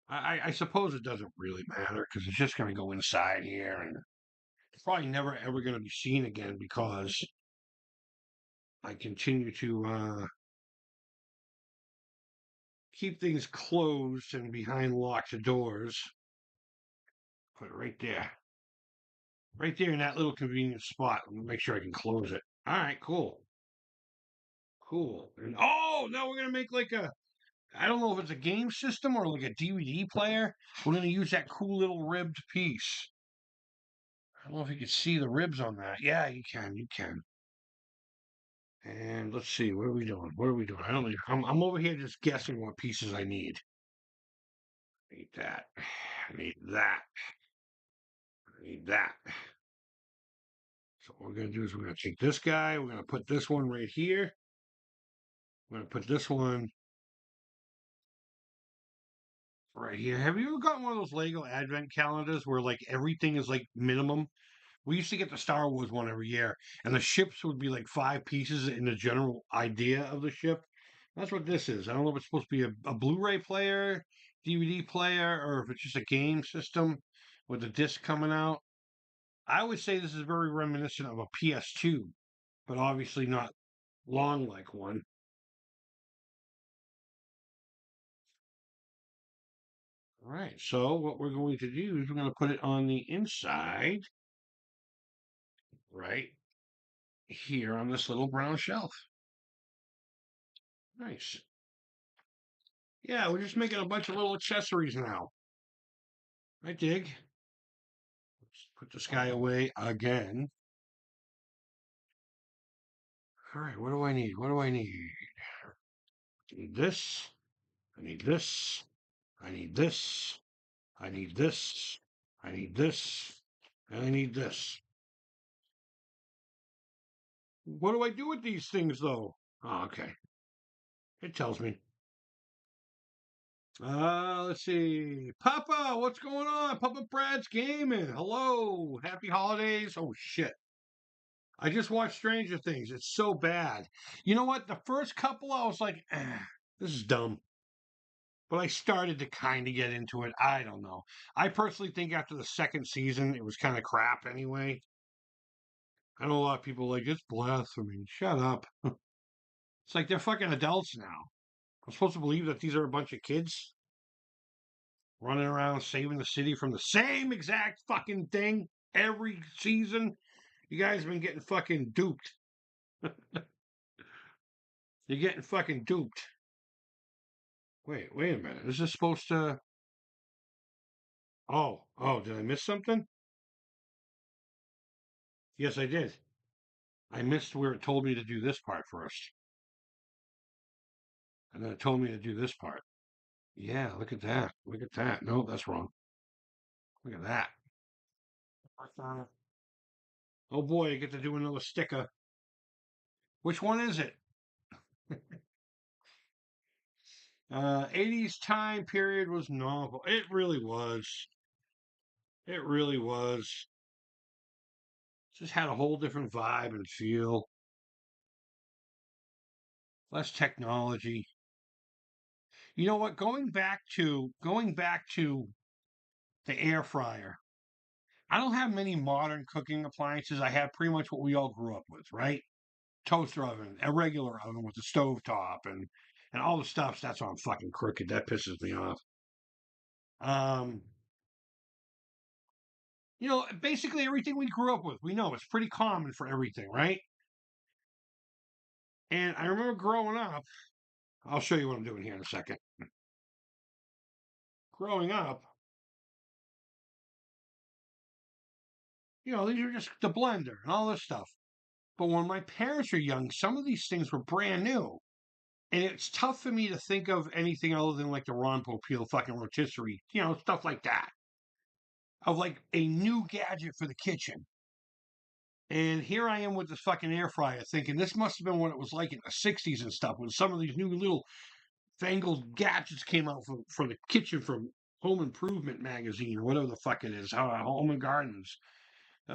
I suppose it doesn't really matter because it's just going to go inside here and it's probably never ever going to be seen again because I continue to keep things closed and behind locked doors. Put it right there. Right there in that little convenient spot. Let me make sure I can close it. All right, cool. Cool. And oh, now we're gonna make like a I don't know if it's a game system or like a DVD player. We're gonna use that cool little ribbed piece. I don't know if you can see the ribs on that. Yeah, you can. You can. And let's see, what are we doing? What are we doing? I don't. I'm over here just guessing what pieces I need. I need that. I need that. I need that. So what we're gonna do is we're gonna take this guy. We're gonna put this one right here. We're gonna put this one right here. Have you ever gotten one of those Lego Advent calendars where like everything is like minimum? We used to get the Star Wars one every year, and the ships would be like five pieces in the general idea of the ship. That's what this is. I don't know if it's supposed to be a Blu-ray player, DVD player, or if it's just a game system with a disc coming out. I would say this is very reminiscent of a PS2, but obviously not long like one. All right, so what we're going to do is we're going to put it on the inside, right here on this little brown shelf. Nice. Yeah, we're just making a bunch of little accessories now. I dig. Let's put this guy away again. All right, what do I need? What do I need? I need this. I need this. I need this. I need this. I need this. And I need this. What do I do with these things, though? Oh, okay. It tells me. Let's see. Papa, what's going on? Papa Brad's gaming. Hello. Happy holidays. Oh, shit. I just watched Stranger Things. It's so bad. You know what? The first couple, I was like, this is dumb. But I started to kind of get into it. I don't know. I personally think after the second season, it was kind of crap anyway. I know a lot of people like, it's blasphemy. Shut up. It's like they're fucking adults now. I'm supposed to believe that these are a bunch of kids running around saving the city from the same exact fucking thing every season. You guys have been getting fucking duped. You're getting fucking duped. Wait a minute. Is this supposed to? Oh, did I miss something? Yes, I did. I missed where it told me to do this part first. And then it told me to do this part. Yeah, look at that. Look at that. No, that's wrong. Look at that. Oh boy, I get to do another sticker. Which one is it? 80s time period was novel. It really was. It really was. Just had a whole different vibe and feel. Less technology. You know what? Going back to the air fryer. I don't have many modern cooking appliances. I have pretty much what we all grew up with, right? Toaster oven, a regular oven with a stove top, and all the stuff. That's why I'm fucking crooked. That pisses me off. Um, basically everything we grew up with. We know it's pretty common for everything, right? And I remember growing up. I'll show you what I'm doing here in a second. Growing up, these are just the blender and all this stuff. But when my parents were young, some of these things were brand new. And it's tough for me to think of anything other than like the Ron Popeil fucking rotisserie, stuff like that. Of like a new gadget for the kitchen. And here I am with this fucking air fryer thinking this must have been what it was like in the 60s and stuff when some of these new little fangled gadgets came out for the kitchen from Home Improvement magazine or whatever the fuck it is, Home and Gardens.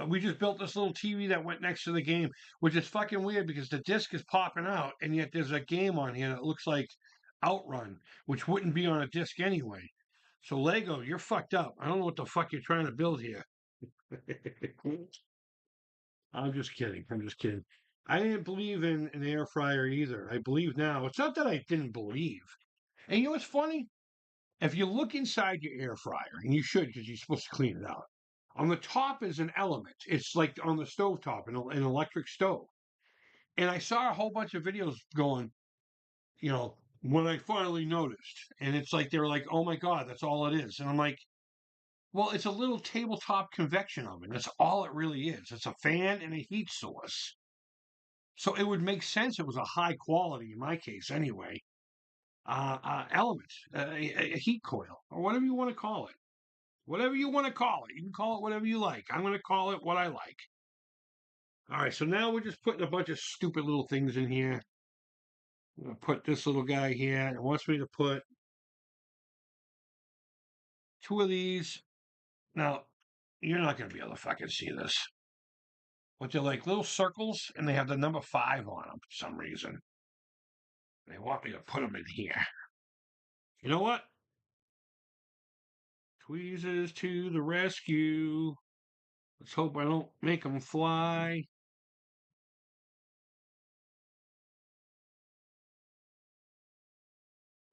We just built this little TV that went next to the game, which is fucking weird because the disc is popping out, and yet there's a game on here that looks like Outrun, which wouldn't be on a disc anyway. So Lego, you're fucked up. I don't know what the fuck you're trying to build here. I'm just kidding. I'm just kidding. I didn't believe in an air fryer either. I believe now. It's not that I didn't believe. And you know what's funny? If you look inside your air fryer, and you should because you're supposed to clean it out, on the top is an element. It's like on the stove top, an electric stove. And I saw a whole bunch of videos going, when I finally noticed. And it's like, they were like, oh my God, that's all it is. And I'm like, well, it's a little tabletop convection oven. That's all it really is. It's a fan and a heat source. So it would make sense it was a high quality, in my case anyway, element, a heat coil, or whatever you want to call it. Whatever you want to call it. You can call it whatever you like. I'm going to call it what I like. All right, so now we're just putting a bunch of stupid little things in here. I'm going to put this little guy here. It wants me to put two of these. Now, you're not going to be able to fucking see this. But they're like little circles, and they have the number 5 on them for some reason. They want me to put them in here. You know what? Tweezers to the rescue. Let's hope I don't make them fly.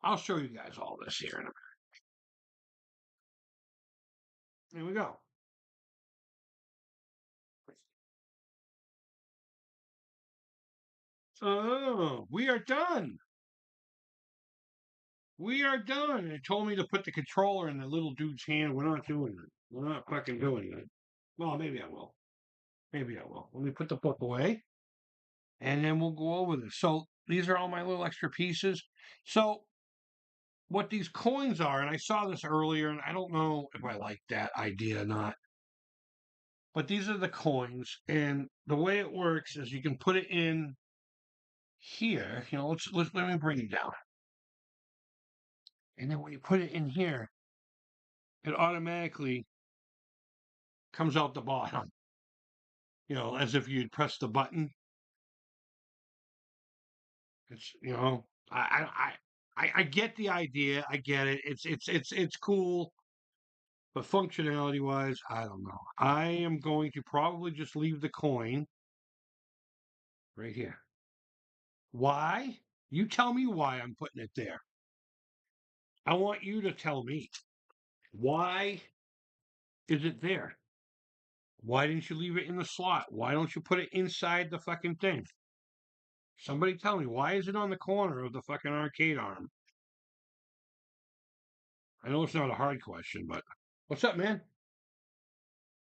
I'll show you guys all this here in a minute. Here we go. Oh, we are done. We are done. It told me to put the controller in the little dude's hand. We're not doing it. We're not fucking doing it. Well, maybe I will. Maybe I will. Let me put the book away, and then we'll go over this. So these are all my little extra pieces. So what these coins are, and I saw this earlier, and I don't know if I like that idea or not. but these are the coins, and the way it works is you can put it in here. Let me bring it down, and then when you put it in here, it automatically comes out the bottom. As if you'd press the button. It's I get the idea. I get it. It's cool, but functionality wise, I don't know. I am going to probably just leave the coin right here. Why? You tell me why I'm putting it there. I want you to tell me why is it there? Why didn't you leave it in the slot? Why don't you put it inside the fucking thing? Somebody tell me, why is it on the corner of the fucking arcade arm? I know it's not a hard question, but what's up, man?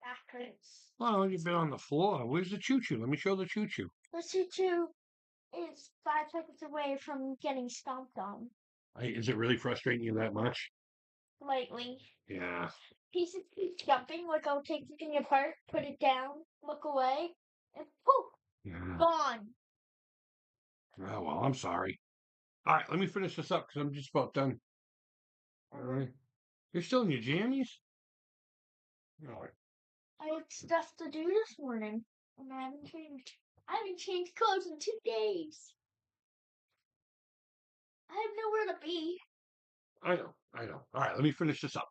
That hurts. Well, you've been on the floor. Where's the choo-choo? Let me show the choo-choo. The choo-choo is 5 seconds away from getting stomped on. Is it really frustrating you that much? Slightly. Yeah. Pieces keep jumping, like I'll take the thing apart, put it down, look away, and poof, Yeah. gone. Oh, well, I'm sorry. All right, let me finish this up because I'm just about done. All right. You're still in your jammies? All right. I had stuff to do this morning, and I haven't changed. I haven't changed clothes in 2 days. I have nowhere to be. I know. I know. All right, let me finish this up.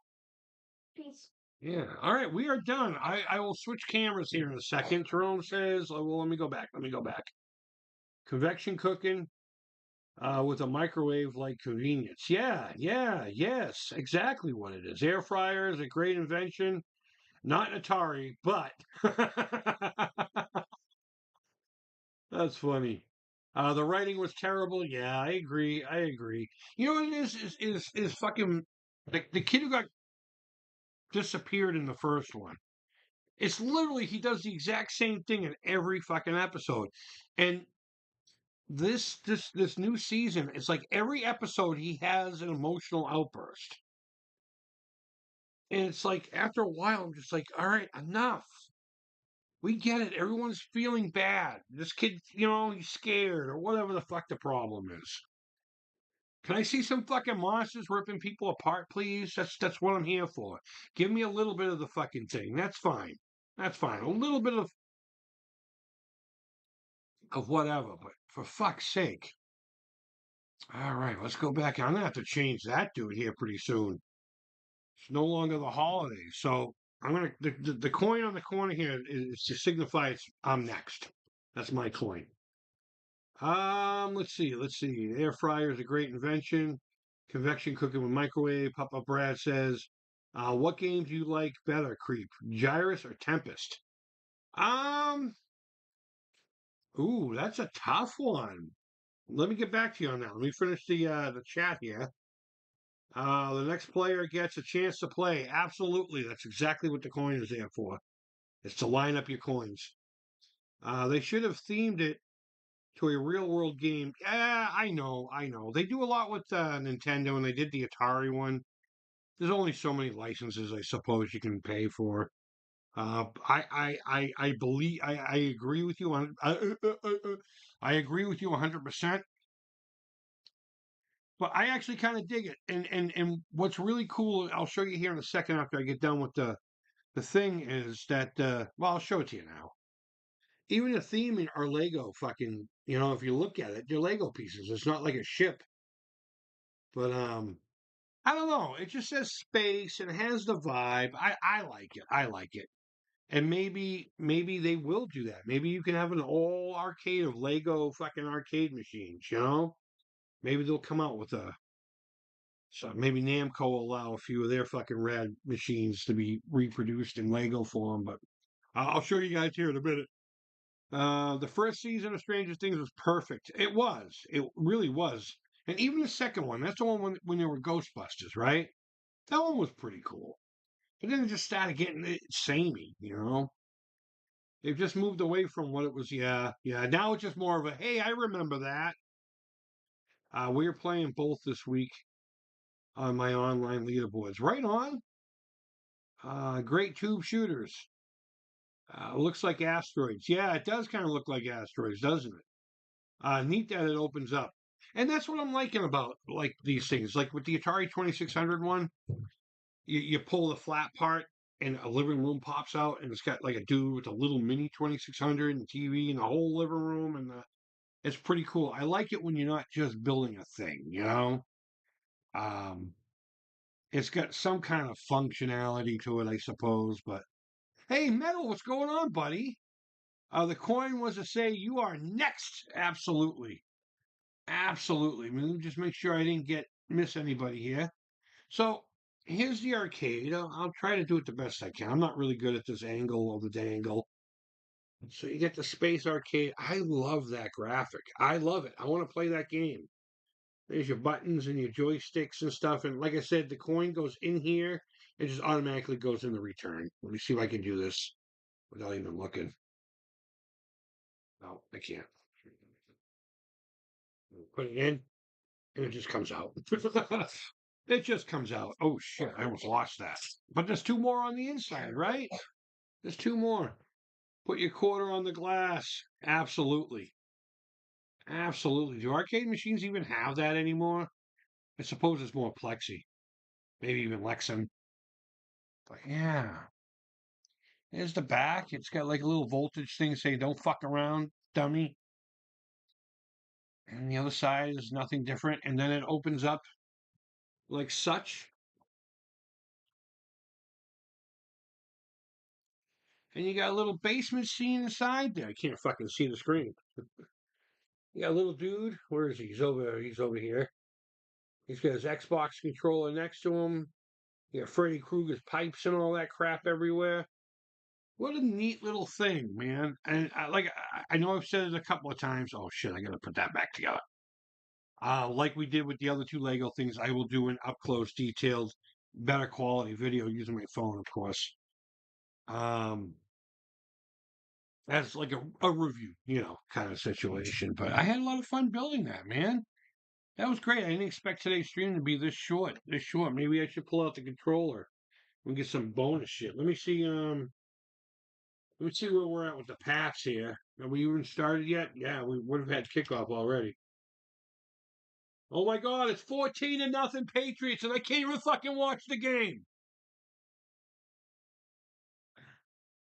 Peace. Yeah. All right, we are done. I will switch cameras here in a second. Jerome says, oh, well, let me go back. Let me go back. Convection cooking with a microwave like convenience. Yeah, yeah, yes, exactly what it is. Air fryer is a great invention. Not Atari, but that's funny. The writing was terrible. Yeah, I agree. I agree. You know what it is fucking the kid who got disappeared in the first one. It's literally he does the exact same thing in every fucking episode. And this new season, it's like every episode he has an emotional outburst. And it's like after a while, I'm just like, all right, enough. We get it. Everyone's feeling bad. This kid, he's scared or whatever the fuck the problem is. Can I see some fucking monsters ripping people apart, please? That's what I'm here for. Give me a little bit of the fucking thing. That's fine. That's fine. A little bit of whatever, but for fuck's sake. All right, let's go back. I'm gonna have to change that dude here pretty soon. It's no longer the holidays, so I'm gonna the coin on the corner here is to signify I'm next. That's my coin. Let's see. Air fryer is a great invention. Convection cooking with microwave. Papa Brad says, what games do you like better, Creep? Gyrus or Tempest? Um, that's a tough one. Let me get back to you on that. Let me finish the chat here. The next player gets a chance to play. Absolutely, that's exactly what the coin is there for. It's to line up your coins. They should have themed it to a real world game. Yeah, I know, I know. They do a lot with Nintendo, and they did the Atari one. There's only so many licenses, I suppose, you can pay for. I believe I agree with you on. I agree with you 100%. But I actually kind of dig it, and what's really cool, I'll show you here in a second after I get done with the thing is that well, I'll show it to you now. Even the theme are Lego fucking, if you look at it, they're Lego pieces. It's not like a ship. But I don't know. It just says space and it has the vibe. I like it. I like it. And maybe they will do that. Maybe you can have an all arcade of Lego fucking arcade machines. Maybe they'll come out with a so maybe Namco will allow a few of their fucking rad machines to be reproduced in Lego form, but I'll show you guys here in a minute. The first season of Stranger Things was perfect. It was. It really was. And even the second one, that's the one when there were Ghostbusters, right? That one was pretty cool. But then it just started getting samey. They've just moved away from what it was. Yeah, yeah. Now it's just more of a, hey, I remember that. We are playing both this week on my online leaderboards. Right on. Great tube shooters. Looks like asteroids. Yeah, it does kind of look like asteroids, doesn't it? Neat that it opens up. And that's what I'm liking about like these things. Like with the Atari 2600 one, you pull the flat part and a living room pops out and it's got like a dude with a little mini 2600 and TV in the whole living room it's pretty cool. I like it when you're not just building a thing, you know? Um, it's got some kind of functionality to it, I suppose, but hey, Metal, what's going on, buddy? The coin was to say you are next. Absolutely. Absolutely. Let me just make sure I didn't miss anybody here. So here's the arcade. I'll try to do it the best I can. I'm not really good at this angle of the dangle. So you get the space arcade. I love that graphic. I love it. I want to play that game. There's your buttons and your joysticks and stuff. And like I said, the coin goes in here. It just automatically goes in the return. Let me see if I can do this without even looking. No, I can't. Put it in, and it just comes out. It just comes out. Oh shit! I almost lost that. But there's two more on the inside, right? There's two more. Put your quarter on the glass. Absolutely. Absolutely. Do arcade machines even have that anymore? I suppose it's more Plexi. Maybe even Lexan. But yeah. There's the back. It's got like a little voltage thing saying don't fuck around, dummy. And the other side is nothing different. And then it opens up like such. And you got a little basement scene inside there. I can't fucking see the screen. You got a little dude. Where is he? He's over here. He's got his Xbox controller next to him. You got Freddy Krueger's pipes and all that crap everywhere. What a neat little thing, man. And I know I've said it a couple of times. Oh shit, I gotta put that back together. Like we did with the other two Lego things, I will do an up close, detailed, better quality video using my phone, of course. Um, as like a review, kind of situation. But I had a lot of fun building that, man. That was great. I didn't expect today's stream to be this short. This short. Maybe I should pull out the controller and get some bonus shit. Let me see where we're at with the Pats here. Have we even started yet? Yeah, we would have had kickoff already. Oh my God, it's 14-0 Patriots, and I can't even fucking watch the game.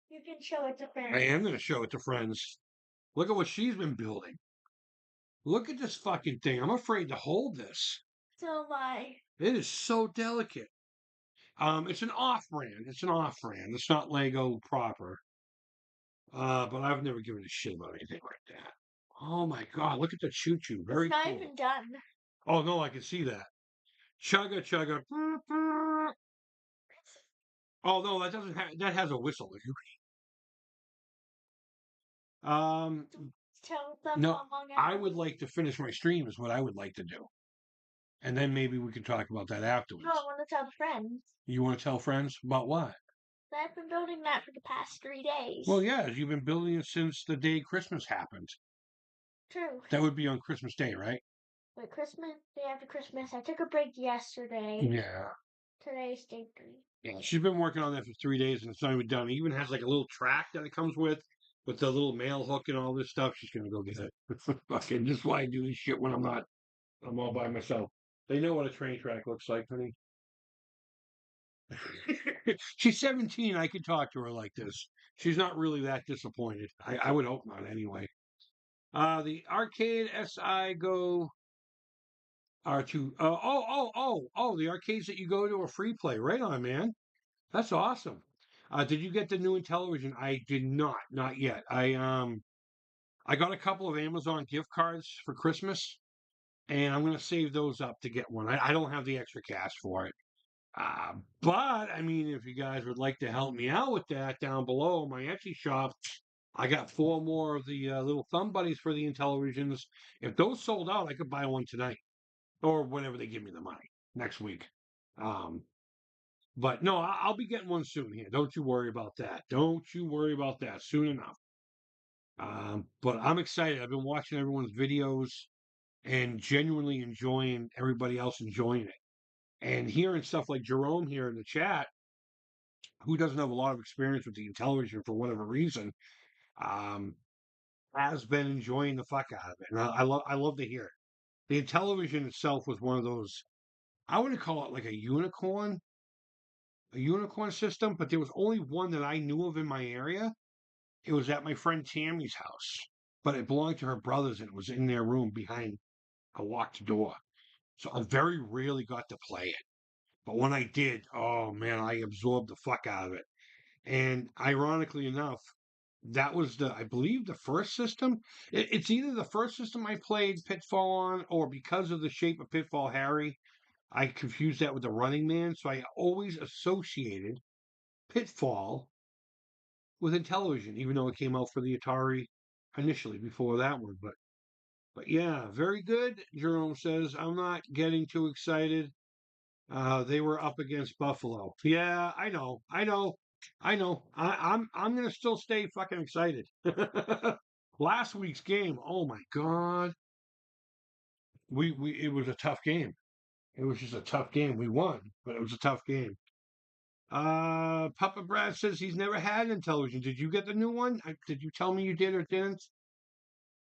You can show it to friends. I am going to show it to friends. Look at what she's been building. Look at this fucking thing. I'm afraid to hold this. So am I. It is so delicate. It's an off brand. It's an off brand. It's not Lego proper. But I've never given a shit about anything like that. Oh my God, look at the choo choo. Very It's not cool. even done. Oh no, I can see that. Chugga chugga. Oh no, that doesn't have that has a whistle. Um Tell them no, among I would everyone. like to finish my stream is what I would like to do. And then maybe we could talk about that afterwards. No, I want to tell friends. You want to tell friends about what? I've been building that for the past 3 days. Well, yeah, you've been building it since the day Christmas happened. True. That would be on Christmas Day, right? But Christmas, day after Christmas, I took a break yesterday. Yeah. Today's day 3. Yeah, she's been working on that for 3 days and it's not even done. It even has like a little track that it comes with the little mail hook and all this stuff. She's gonna go get it. Fucking just why I do this shit when I'm all by myself. They know what a train track looks like, honey. She's 17. I could talk to her like this. She's not really that disappointed. I would hope not anyway. The arcade SI Go R2. The arcades that you go to are free play. Right on, man. That's awesome. Did you get the new Intellivision? I did not yet. I got a couple of Amazon gift cards for Christmas, and I'm gonna save those up to get one. I don't have the extra cash for it. But I mean, if you guys would like to help me out with that down below my Etsy shop, I got 4 more of the little thumb buddies for the Intellivisions. If those sold out, I could buy one tonight or whenever they give me the money next week. Um, but no, I'll be getting one soon here. Don't you worry about that. Don't you worry about that. Soon enough. But I'm excited. I've been watching everyone's videos and genuinely enjoying everybody else enjoying it. And hearing stuff like Jerome here in the chat, who doesn't have a lot of experience with the television for whatever reason, um, has been enjoying the fuck out of it, and I love to hear it. The television itself was one of those. I wouldn't call it like a unicorn system, but there was only one that I knew of in my area. It was at my friend Tammy's house, but it belonged to her brothers, and it was in their room behind a locked door. So I very rarely got to play it. But when I did, oh man, I absorbed the fuck out of it. And ironically enough, that was I believe, the first system. It's either the first system I played Pitfall on, or because of the shape of Pitfall Harry, I confused that with the Running Man. So I always associated Pitfall with Intellivision, even though it came out for the Atari initially before that one. But yeah, very good. Jerome says, I'm not getting too excited. They were up against Buffalo. Yeah, I know. I'm gonna still stay fucking excited. Last week's game, oh my god, we it was a tough game. It was just a tough game. We won, but it was a tough game. Papa Brad says he's never had an Intellivision. Did you get the new one? Did you tell me you did or didn't?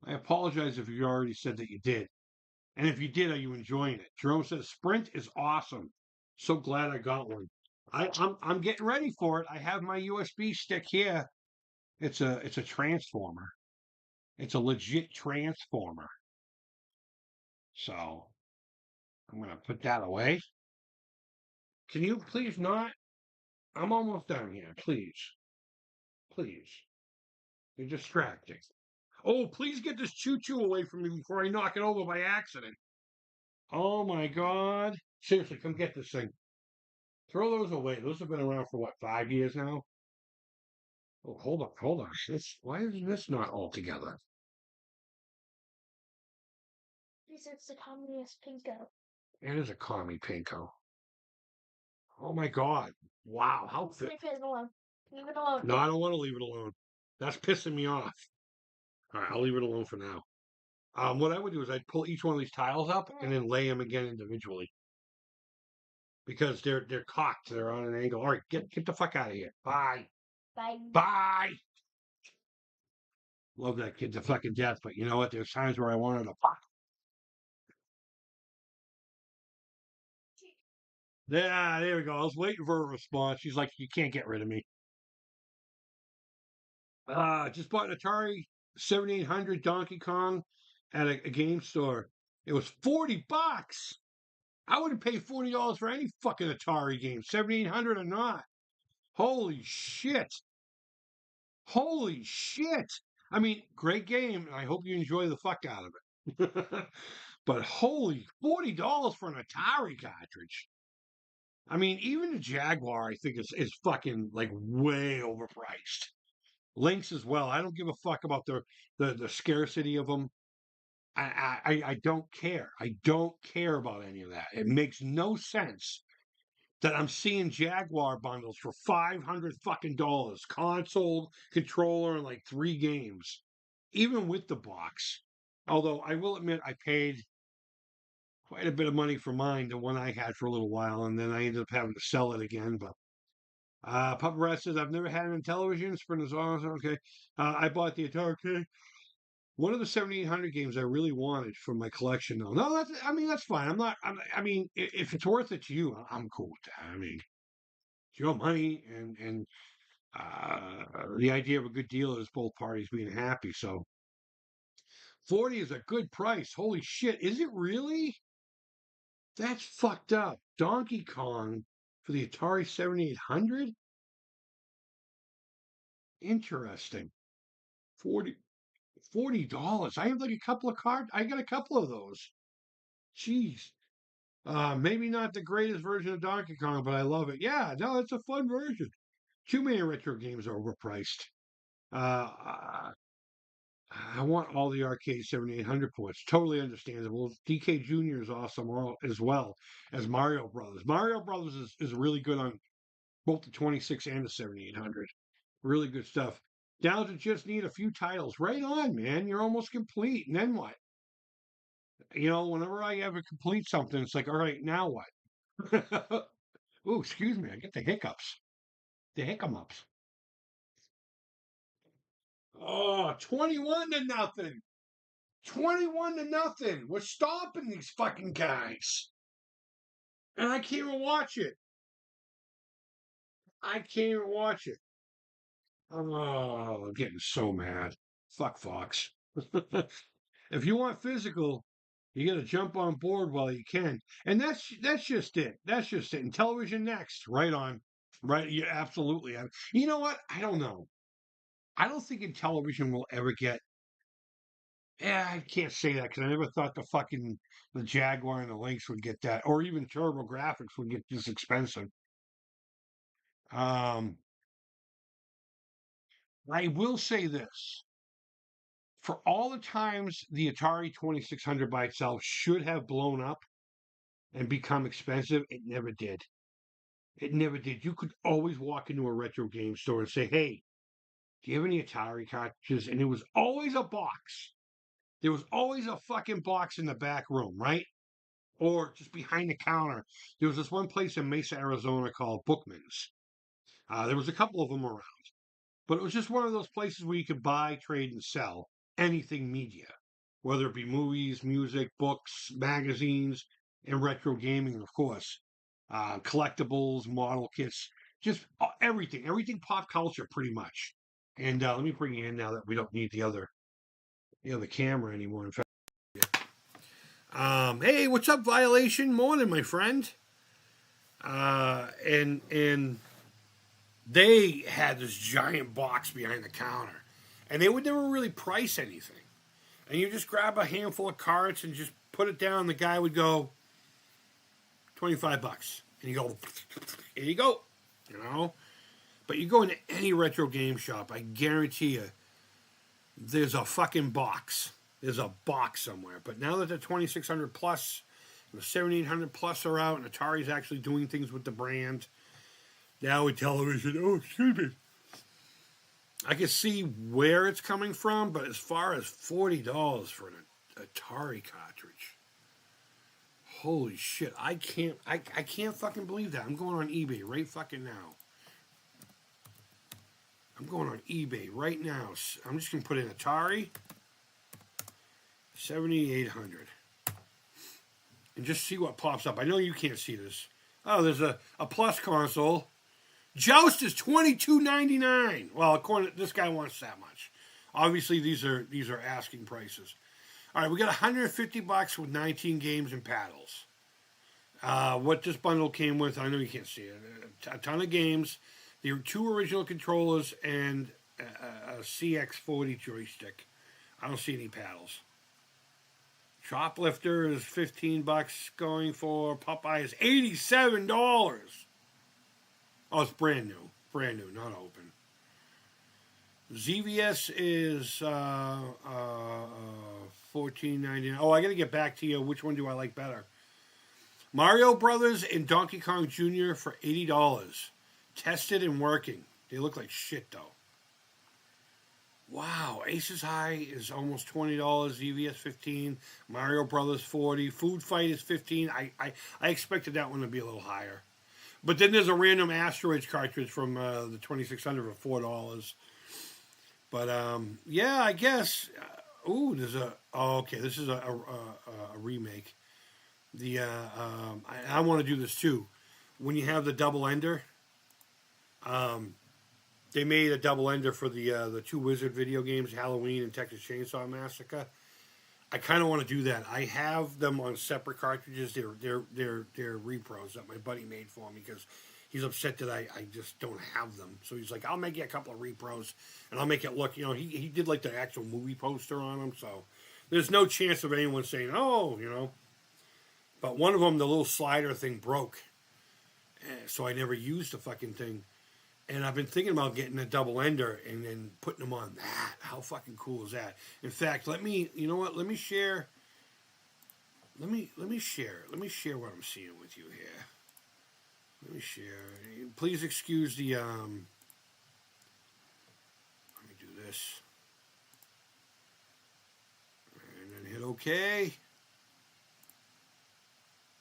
I apologize if you already said that you did. And if you did, are you enjoying it? Jerome says Sprint is awesome. So glad I got one. I'm getting ready for it. I have my USB stick here. It's a transformer. It's a legit transformer. So I'm gonna put that away. Can you please not? I'm almost done here. Please, please. You're distracting. Oh, please get this choo choo away from me before I knock it over by accident. Oh my god. Seriously, come get this thing. Throw those away. Those have been around for what, 5 years now? Oh, hold on. Why is this not all together? Because it's the communist pinko. It is a commie pinko. Oh my god. Wow, how fit. Leave it alone. Leave it alone. No, I don't want to leave it alone. That's pissing me off. All right, I'll leave it alone for now. What I would do is I'd pull each one of these tiles up and then lay them again individually because they're cocked. They're on an angle. All right, get the fuck out of here. Bye. Bye. Bye. Love that kid to fucking death, but you know what? There's times where I wanted to fuck. Yeah, there we go. I was waiting for a response. She's like, you can't get rid of me. Just bought an Atari 7800 Donkey Kong at a game store. It was $40. I wouldn't pay $40 for any fucking Atari game, 7800 or not. Holy shit. Holy shit. I mean, great game, and I hope you enjoy the fuck out of it. But holy $40 for an Atari cartridge. I mean, even the Jaguar, I think is fucking like way overpriced. Lynx as well. I don't give a fuck about the scarcity of them. I don't care. I don't care about any of that. It makes no sense that I'm seeing Jaguar bundles for $500 console, controller, and like 3 games, even with the box. Although I will admit I paid quite a bit of money for mine, the one I had for a little while, and then I ended up having to sell it again. But Papa Rat says I've never had it on television. Sprint is awesome. Okay, I bought the Atari. One of the 7800 games I really wanted from my collection, though. No, I mean, that's fine. I'm not, I mean, if it's worth it to you, I'm cool with that. I mean, it's your money, and the idea of a good deal is both parties being happy. So 40 is a good price. Holy shit. Is it really? That's fucked up. Donkey Kong for the Atari 7800? Interesting. 40 $40. I have like a couple of cards. I got a couple of those. Jeez. Maybe not the greatest version of Donkey Kong, but I love it. Yeah, no, it's a fun version. Too many retro games are overpriced. Uh, I want all the arcade 7800 ports. Totally understandable. DK Jr. is awesome as well as Mario Brothers. Mario Brothers is really good on both the 26 and the 7800. Really good stuff. Down to just need a few titles. Right on, man. You're almost complete. And then what? You know, whenever I ever complete something, it's like, all right, now what? Ooh, excuse me, I get the hiccups. The hiccups. Oh, 21-0. 21-0. We're stopping these fucking guys. And I can't even watch it. I can't even watch it. Oh, I'm getting so mad. Fuck Fox. If you want physical, you got to jump on board while you can, and that's just it. That's just it. And television next, right on, right? Yeah, absolutely. You know what? I don't know. I don't think in television we'll ever get. Yeah, I can't say that because I never thought the Jaguar and the Lynx would get that, or even Turbo Graphics would get this expensive. Um, I will say this: for all the times the Atari 2600 by itself should have blown up and become expensive, it never did. It never did. You could always walk into a retro game store and say, "Hey, do you have any Atari cartridges?" And it was always a box. There was always a fucking box in the back room, right? Or just behind the counter. There was this one place in Mesa, Arizona called Bookman's. There was a couple of them around, but it was just one of those places where you could buy, trade, and sell anything media, whether it be movies, music, books, magazines, and retro gaming, of course, collectibles, model kits, just everything pop culture, pretty much. And let me bring you in now that we don't need the other camera anymore. In fact, hey, what's up, Violation? Morning, my friend. And they had this giant box behind the counter, and they would never really price anything. And you just grab a handful of cards and just put it down. The guy would go, $25, and you go, here you go, you know. But you go into any retro game shop, I guarantee you, there's a fucking box. There's a box somewhere. But now that the 2600 plus, and the 7800 plus are out, and Atari's actually doing things with the brand, now with television, oh, excuse me, I can see where it's coming from. But as far as $40 for an Atari cartridge, holy shit! I can't fucking believe that. I'm going on eBay right fucking now. I'm going on eBay right now. I'm just gonna put in Atari 7800 and just see what pops up. I know you can't see this. Oh, there's a plus console. Joust is $22.99. Well, according to this guy wants that much. Obviously, these are asking prices. All right, we got $150 with 19 games and paddles. What this bundle came with, I know you can't see it. A ton of games. There were 2 original controllers and a CX40 joystick. I don't see any paddles. Shoplifter is $15 going for. Popeye is $87. Oh, it's brand new. Brand new, not open. ZVS is $14.99. Oh, I got to get back to you. Which one do I like better? Mario Brothers and Donkey Kong Jr. for $80. Tested and working. They look like shit, though. Wow, Aces High is almost $20. ZVS $15. Mario Brothers $40. Food Fight is $15. I expected that one to be a little higher. But then there's a random Asteroids cartridge from the 2600 for $4. But yeah, I guess. There's a. Oh, okay, this is a remake. I want to do this too. When you have the double ender, they made a double ender for the 2 Wizard video games, Halloween and Texas Chainsaw Massacre. I kind of want to do that. I have them on separate cartridges. They're repros that my buddy made for me because he's upset that I just don't have them. So he's like, I'll make you a couple of repros and I'll make it look. He did like the actual movie poster on them. So there's no chance of anyone saying, oh. But one of them, the little slider thing broke, so I never used the fucking thing. And I've been thinking about getting a double ender and then putting them on that. How fucking cool is that? In fact, let me share. Let me share what I'm seeing with you here. Let me share. Please excuse the let me do this. And then hit OK.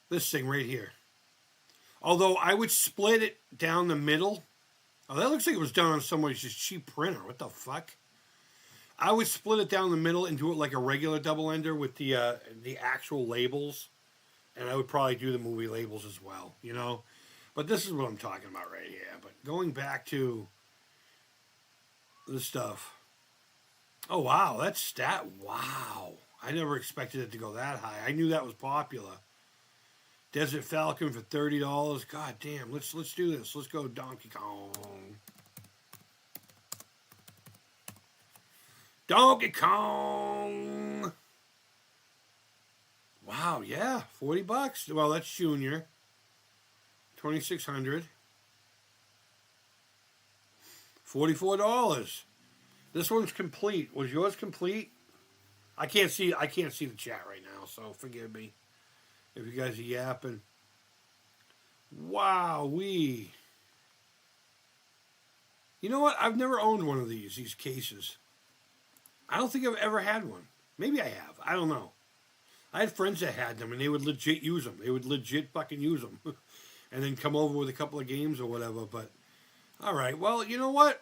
This thing right here. Although I would split it down the middle Oh, that looks like it was done on somebody's just cheap printer. What the fuck? I would split it down the middle and do it like a regular double ender with the actual labels, and I would probably do the movie labels as well. You know, but this is what I'm talking about right here. But going back to the stuff. Oh wow, that's stat. Wow, I never expected it to go that high. I knew that was popular. Desert Falcon for $30. God damn, let's do this. Let's go Donkey Kong. Donkey Kong. Wow, yeah, $40. Well, that's Junior. 2,600. $44. This one's complete. Was yours complete? I can't see. I can't see the chat right now, so forgive me if you guys are yapping. Wow, we. You know what? I've never owned one of these cases. I don't think I've ever had one. Maybe I have. I don't know. I had friends that had them, and they would legit use them. They would legit fucking use them, and then come over with a couple of games or whatever. But all right, well, you know what?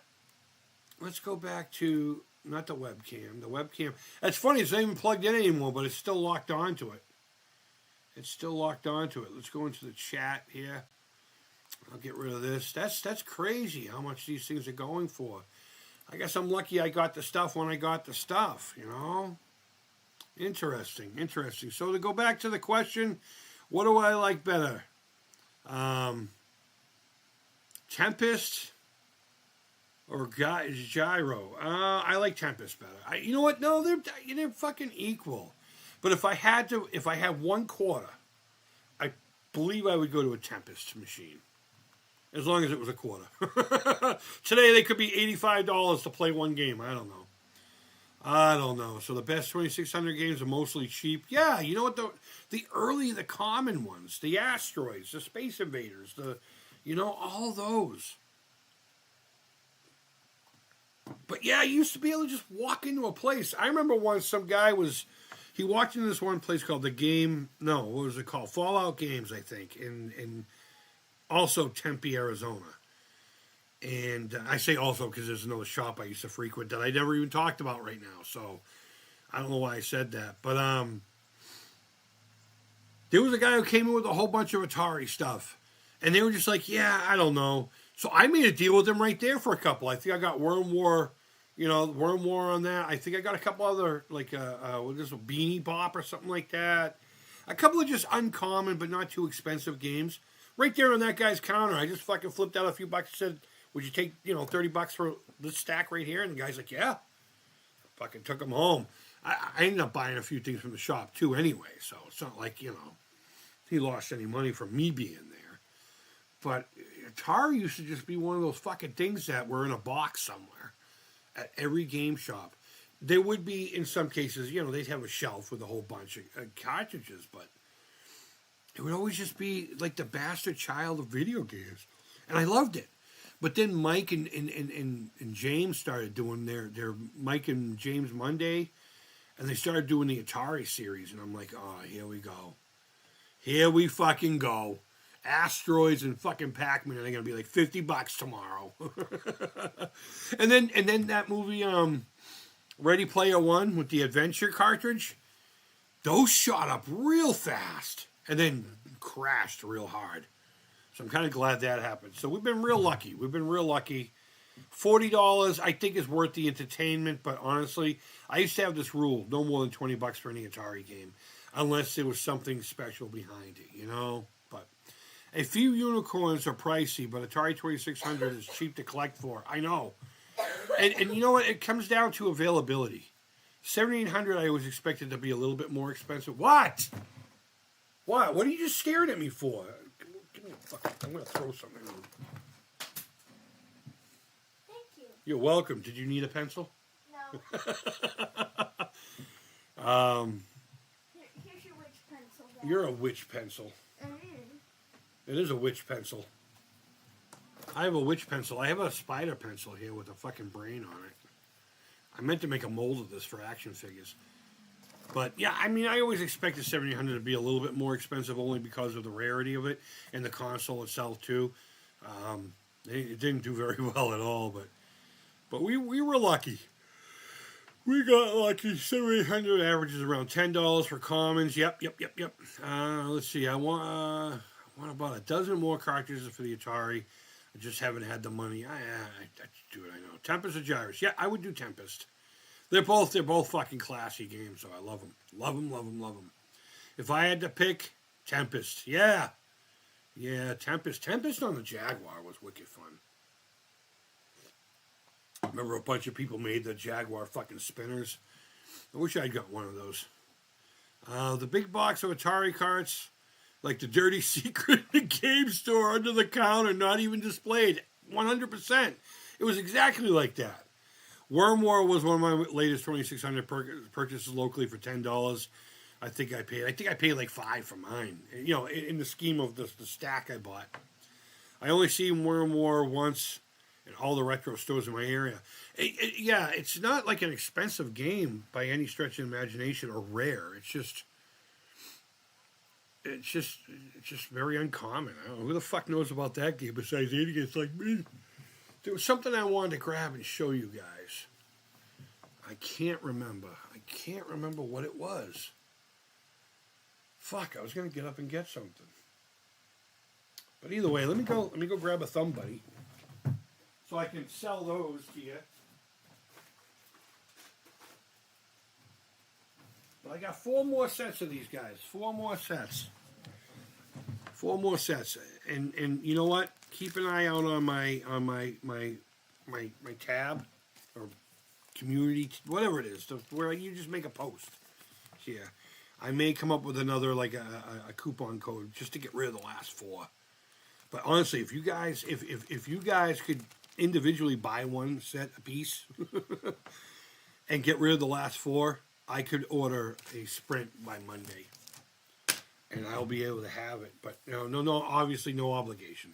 Let's go back to not the webcam. The webcam. That's funny. It's not even plugged in anymore, but it's still locked onto it. It's still locked onto it. Let's go into the chat here. I'll get rid of this. That's crazy how much these things are going for. I guess I'm lucky I got the stuff when I got the stuff, you know? Interesting. So to go back to the question, what do I like better? Tempest or Gyro? I like Tempest better. You know what? No, they're fucking equal. But if I had one quarter, I believe I would go to a Tempest machine. As long as it was a quarter. Today they could be $85 to play one game. I don't know. So the best 2,600 games are mostly cheap. Yeah, you know what? The common ones, the Asteroids, the Space Invaders, all those. But yeah, I used to be able to just walk into a place. I remember once some guy he walked into this one place called what was it called? Fallout Games, I think, in also Tempe, Arizona. And I say also because there's another shop I used to frequent that I never even talked about right now. So I don't know why I said that. But there was a guy who came in with a whole bunch of Atari stuff. And they were just like, yeah, I don't know. So I made a deal with them right there for a couple. I think I got Worm War on that. I think I got a couple other, like, what is a Beanie Bop or something like that. A couple of just uncommon but not too expensive games. Right there on that guy's counter, I just fucking flipped out a few bucks and said, would you take, $30 for this stack right here? And the guy's like, yeah. Fucking took them home. I ended up buying a few things from the shop too anyway, so it's not like, he lost any money from me being there. But Atari used to just be one of those fucking things that were in a box somewhere at every game shop. There would be, in some cases, they'd have a shelf with a whole bunch of cartridges, but it would always just be like the bastard child of video games. And I loved it. But then Mike and James started doing their Mike and James Monday, and they started doing the Atari series, and I'm like, oh, here we go. Here we fucking go. Asteroids and fucking Pac-Man are going to be like $50 tomorrow. and then that movie, Ready Player One with the adventure cartridge, those shot up real fast and then crashed real hard. So I'm kind of glad that happened. So we've been real lucky. $40, I think, is worth the entertainment. But honestly, I used to have this rule: no more than $20 for any Atari game, unless there was something special behind it, But a few unicorns are pricey, but Atari 2600 is cheap to collect for. I know. And you know what? It comes down to availability. 7800, I was expected to be a little bit more expensive. What? What? What are you just staring at me for? Give me a fucking... I'm going to throw something in. Thank you. You're welcome. Did you need a pencil? No. Here's your witch pencil. Dad. You're a witch pencil. It is a witch pencil. I have a witch pencil. I have a spider pencil here with a fucking brain on it. I meant to make a mold of this for action figures. But, yeah, I mean, I always expected 7800 to be a little bit more expensive only because of the rarity of it and the console itself, too. It didn't do very well at all, but we were lucky. We got lucky. 7,800 averages around $10 for commons. Yep. Let's see. I want about a dozen more cartridges for the Atari. I just haven't had the money. I do it. I know. Tempest or Gyrus? Yeah, I would do Tempest. They're both fucking classy games, so I love them. Love them. If I had to pick, Tempest. Yeah, Tempest. Tempest on the Jaguar was wicked fun. I remember a bunch of people made the Jaguar fucking spinners. I wish I'd got one of those. The big box of Atari carts, like the dirty secret in the game store under the counter, not even displayed. 100%. It was exactly like that. Worm War was one of my latest 2600 purchases locally for $10. I think I paid like $5 for mine. You know, in the scheme of the stack I bought. I only seen Worm War once in all the retro stores in my area. Yeah, it's not like an expensive game by any stretch of imagination or rare. It's just very uncommon. I don't know who the fuck knows about that game besides idiots like me. There was something I wanted to grab and show you guys. I can't remember what it was. Fuck, I was gonna get up and get something. But either way, let me go grab a thumb buddy so I can sell those to you. But I got 4 more sets of these guys. 4 more sets. And you know what? Keep an eye out on my tab or community, whatever it is, where you just make a post. Yeah. I may come up with another, like a coupon code just to get rid of the last 4. But honestly, if you guys could individually buy one set a piece and get rid of the last 4, I could order a Sprint by Monday, and I'll be able to have it. But no, obviously no obligation.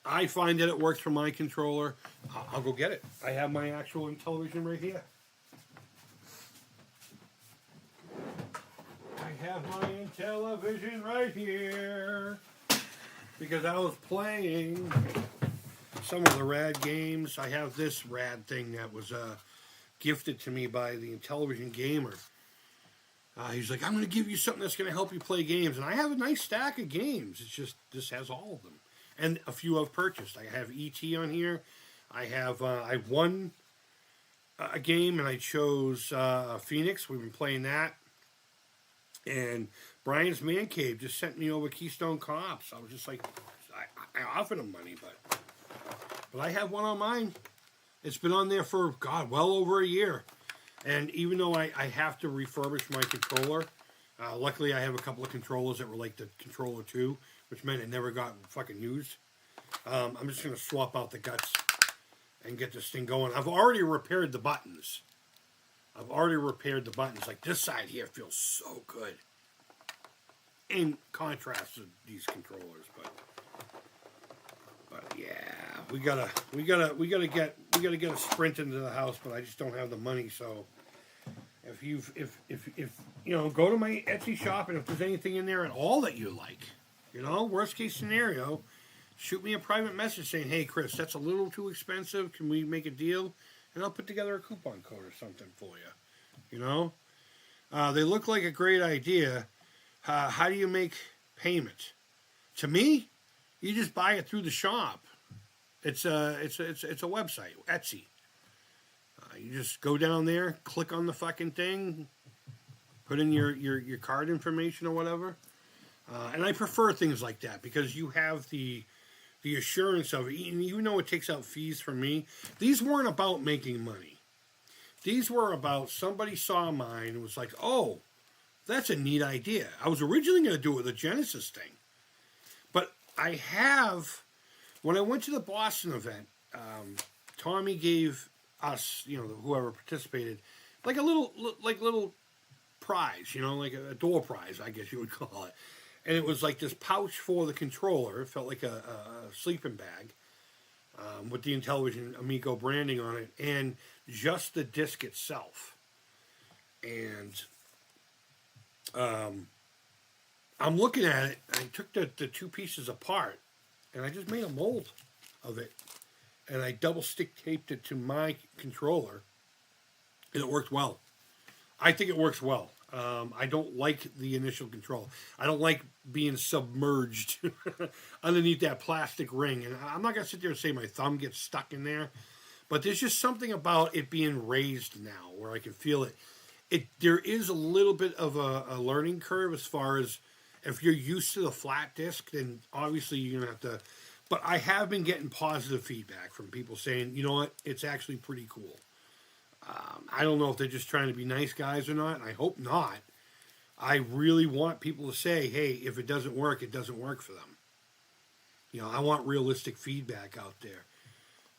I find that it works for my controller. I'll go get it. I have my actual television right here. I have my television right here because I was playing some of the rad games. I have this rad thing that was gifted to me by the Intellivision Gamer. He's like, I'm going to give you something that's going to help you play games. And I have a nice stack of games. It's just, this has all of them. And a few I've purchased. I have E.T. on here. I won a game and I chose Phoenix. We've been playing that. And Brian's Man Cave just sent me over Keystone Cops. I was just like, I offered him money, but I have one on mine. It's been on there for, God, well over a year. And even though I have to refurbish my controller, luckily I have a couple of controllers that were like the Controller 2, which meant it never got fucking used. I'm just going to swap out the guts and get this thing going. I've already repaired the buttons. Like this side here feels so good. In contrast to these controllers, but yeah, we gotta get a Sprint into the house, but I just don't have the money. So if you go to my Etsy shop, and if there's anything in there at all that you like, worst case scenario, shoot me a private message saying, hey Chris, that's a little too expensive. Can we make a deal? And I'll put together a coupon code or something for you. They look like a great idea. How do you make payment? To me, you just buy it through the shop. It's a website, Etsy. You just go down there, click on the fucking thing, put in your card information or whatever. And I prefer things like that because you have the assurance of it. And even though it takes out fees from me, these weren't about making money. These were about somebody saw mine and was like, oh, that's a neat idea. I was originally going to do it with a Genesis thing. But when I went to the Boston event, Tommy gave us, whoever participated, like a little prize, like a door prize, I guess you would call it. And it was like this pouch for the controller. It felt like a sleeping bag with the Intellivision Amico branding on it and just the disc itself. And I'm looking at it. I took the 2 pieces apart, and I just made a mold of it, and I double stick taped it to my controller, and it worked well. I think it works well. I don't like the initial control. I don't like being submerged underneath that plastic ring. And I'm not going to sit there and say my thumb gets stuck in there, but there's just something about it being raised now where I can feel it. There is a little bit of a learning curve as far as if you're used to the flat disc, then obviously you're going to have to. But I have been getting positive feedback from people saying, you know what, it's actually pretty cool. I don't know if they're just trying to be nice guys or not. I hope not. I really want people to say, hey, if it doesn't work, it doesn't work for them. You know, I want realistic feedback out there.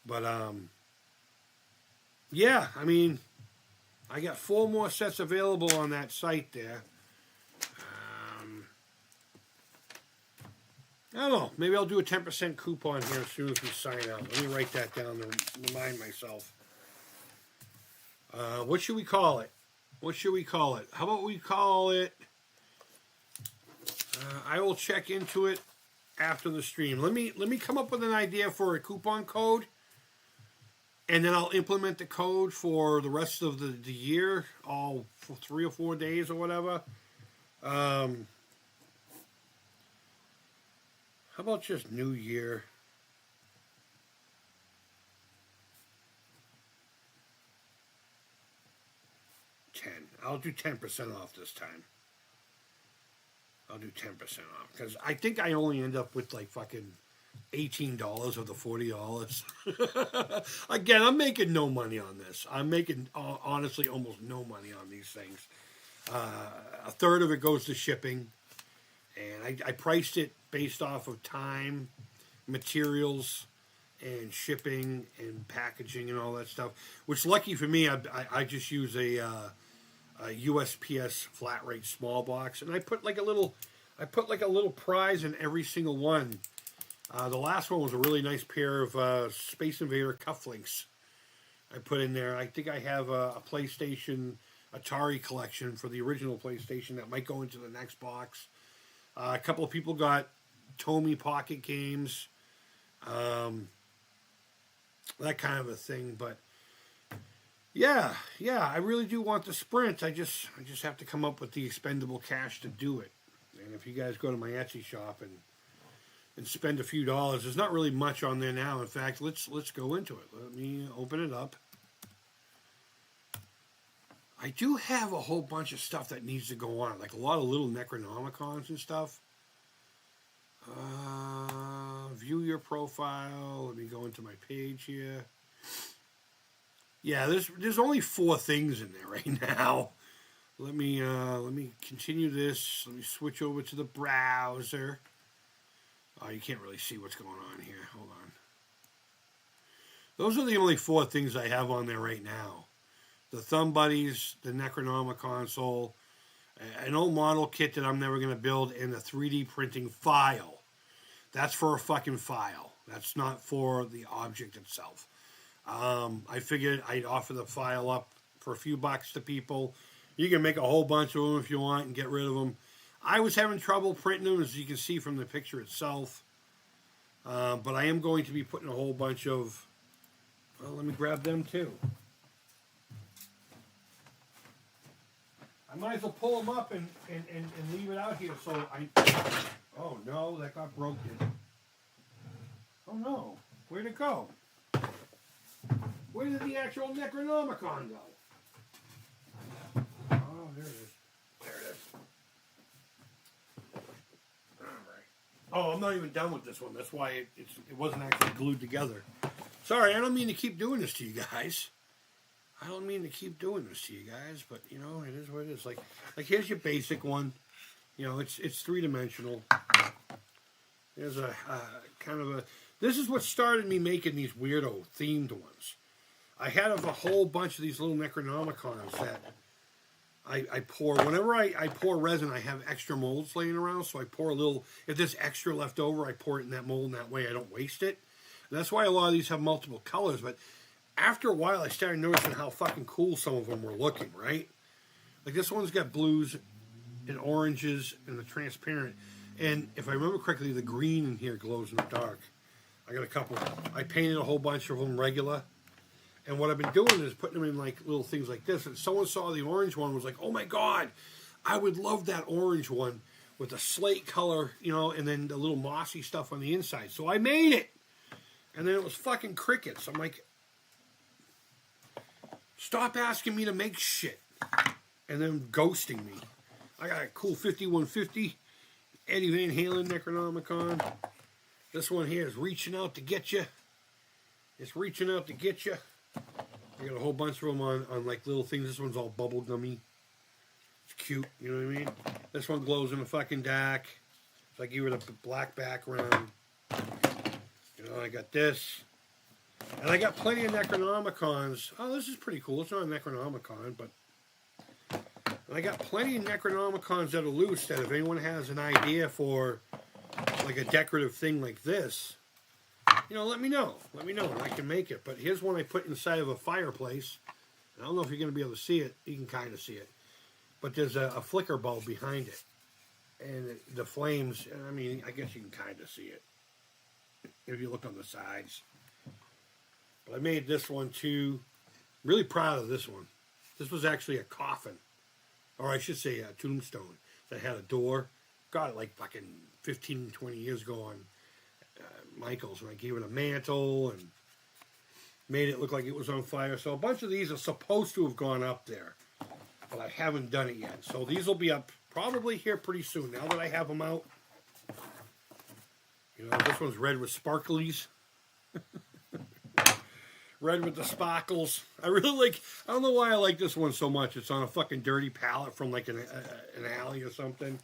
But, yeah, I mean, I got 4 more sets available on that site there. I don't know. Maybe I'll do a 10% coupon here as soon as we sign out. Let me write that down to remind myself. What should we call it? What should we call it? How about we call it... I will check into it after the stream. Let me come up with an idea for a coupon code, and then I'll implement the code for the rest of the year, all for 3 or 4 days or whatever. How about just New Year? 10. I'll do 10% off this time. I'll do 10% off because I think I only end up with like fucking $18 of the $40. Again, I'm making no money on this. I'm making honestly almost no money on these things. A third of it goes to shipping, and I priced it based off of time, materials, and shipping and packaging and all that stuff. Which, lucky for me, I just use a USPS flat rate small box, and I put like a little prize in every single one. The last one was a really nice pair of Space Invader cufflinks I put in there. I think I have a PlayStation Atari collection for the original PlayStation that might go into the next box. A couple of people got Tomy pocket games, that kind of a thing. But yeah, I really do want the Sprint. I just have to come up with the expendable cash to do it. And if you guys go to my Etsy shop and spend a few dollars, there's not really much on there now. In fact, let's go into it. Let me open it up. I do have a whole bunch of stuff that needs to go on, like a lot of little Necronomicons and stuff. View your profile. Let me go into my page here. Yeah, there's only 4 things in there right now. Let me continue this. Let me switch over to the browser. Oh, you can't really see what's going on here. Hold on. Those are the only 4 things I have on there right now. The Thumb Buddies, the Necronomicon console, an old model kit that I'm never going to build, and the 3D printing file. That's for a fucking file. That's not for the object itself. I figured I'd offer the file up for a few bucks to people. You can make a whole bunch of them if you want and get rid of them. I was having trouble printing them, as you can see from the picture itself. But I am going to be putting a whole bunch of... Well, let me grab them too. I might as well pull them up and leave it out here so I... Oh no, that got broken. Oh no, where'd it go? Where did the actual Necronomicon go? Oh, there it is. There it is. Alright. Oh, I'm not even done with this one. That's why it wasn't actually glued together. Sorry, I don't mean to keep doing this to you guys. I don't mean to keep doing this to you guys, but you know, it is what it is. Like here's your basic one. You know, it's 3-dimensional. There's a kind of a... This is what started me making these weirdo themed ones. I had a whole bunch of these little Necronomicons that I pour. Whenever I pour resin, I have extra molds laying around, so I pour a little... If there's extra left over, I pour it in that mold, and that way I don't waste it. And that's why a lot of these have multiple colors, but after a while, I started noticing how fucking cool some of them were looking, right? Like this one's got blues and oranges and the transparent. And if I remember correctly, the green in here glows in the dark. I got a couple. I painted a whole bunch of them regular. And what I've been doing is putting them in like little things like this. And someone saw the orange one and was like, oh my God, I would love that orange one with the slate color, you know, and then the little mossy stuff on the inside. So I made it. And then it was fucking crickets. I'm like, stop asking me to make shit. And then ghosting me. I got a cool 5150 Eddie Van Halen Necronomicon. This one here is reaching out to get you. It's reaching out to get you. I got a whole bunch of them on like little things. This one's all bubble gummy. It's cute, you know what I mean? This one glows in the fucking dark. So I give it a black background. You know, I got this. And I got plenty of Necronomicons. Oh, this is pretty cool. It's not a Necronomicon, but I got plenty of Necronomicons that are loose that if anyone has an idea for like a decorative thing like this, you know, let me know. Let me know and I can make it. But here's one I put inside of a fireplace. I don't know if you're going to be able to see it. You can kind of see it. But there's a flicker bulb behind it. And the flames, I mean, I guess you can kind of see it if you look on the sides. But I made this one too. Really proud of this one. This was actually a coffin. Or I should say a tombstone that had a door. Got it like fucking 15, 20 years ago on Michael's. And I gave it a mantle and made it look like it was on fire. So a bunch of these are supposed to have gone up there. But I haven't done it yet. So these will be up probably here pretty soon. Now that I have them out. You know, this one's red with sparklies. Red with the sparkles. I really like, I don't know why I like this one so much. It's on a fucking dirty pallet from like an alley or something.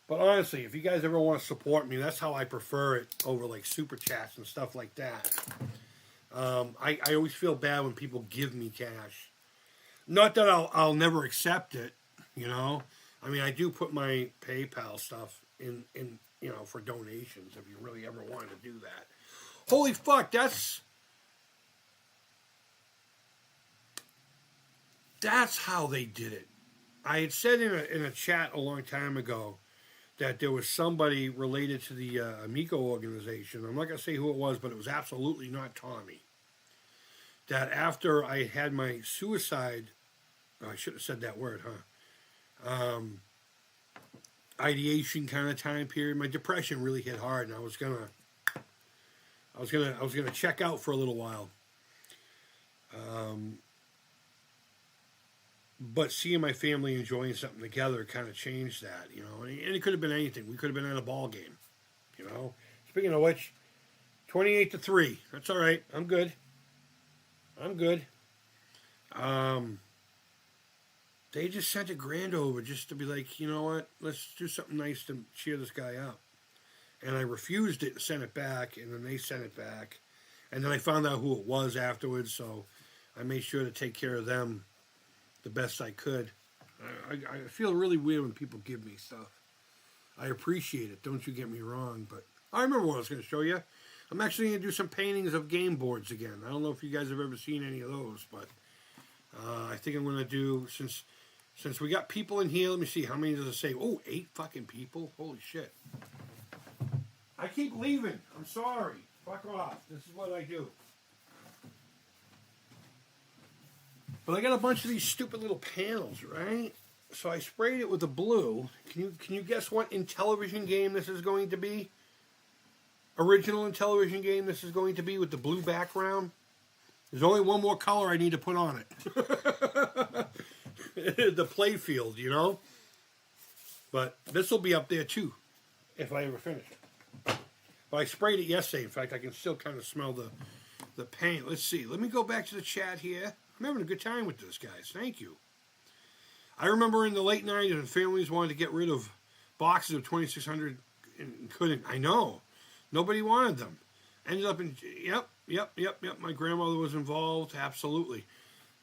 But honestly, if you guys ever want to support me, that's how I prefer it over like super chats and stuff like that. I always feel bad when people give me cash. Not that I'll never accept it, you know. I mean, I do put my PayPal stuff in you know, for donations if you really ever wanted to do that. Holy fuck, that's how they did it. I had said in a chat a long time ago that there was somebody related to the Amico organization. I'm not going to say who it was, but it was absolutely not Tommy. That after I had my suicide, I should have said that word, huh? Ideation kind of time period. My depression really hit hard, and I was gonna check out for a little while. But seeing my family enjoying something together kind of changed that, you know. And it could have been anything. We could have been at a ball game, you know. Speaking of which, 28-3. That's all right. I'm good. They just sent $1,000 over just to be like, you know what? Let's do something nice to cheer this guy up. And I refused it and sent it back, and then they sent it back. And then I found out who it was afterwards, so I made sure to take care of them the best I could. I feel really weird when people give me stuff. I appreciate it, don't you get me wrong, but I remember what I was going to show you. I'm actually going to do some paintings of game boards again. I don't know if you guys have ever seen any of those, but I think I'm going to do, since we got people in here, let me see, how many does it say? Oh, 8 fucking people? Holy shit. I keep leaving. I'm sorry. Fuck off. This is what I do. But I got a bunch of these stupid little panels, right? So I sprayed it with the blue. Can you guess what Intellivision game this is going to be? Original Intellivision game this is going to be with the blue background? There's only one more color I need to put on it. The playfield, you know? But this will be up there too, if I ever finish it. But I sprayed it yesterday. In fact, I can still kind of smell the paint. Let's see. Let me go back to the chat here. I'm having a good time with this, guys. Thank you. I remember in the late 90s when families wanted to get rid of boxes of 2600 and couldn't. I know. Nobody wanted them. Ended up in, yep. My grandmother was involved. Absolutely.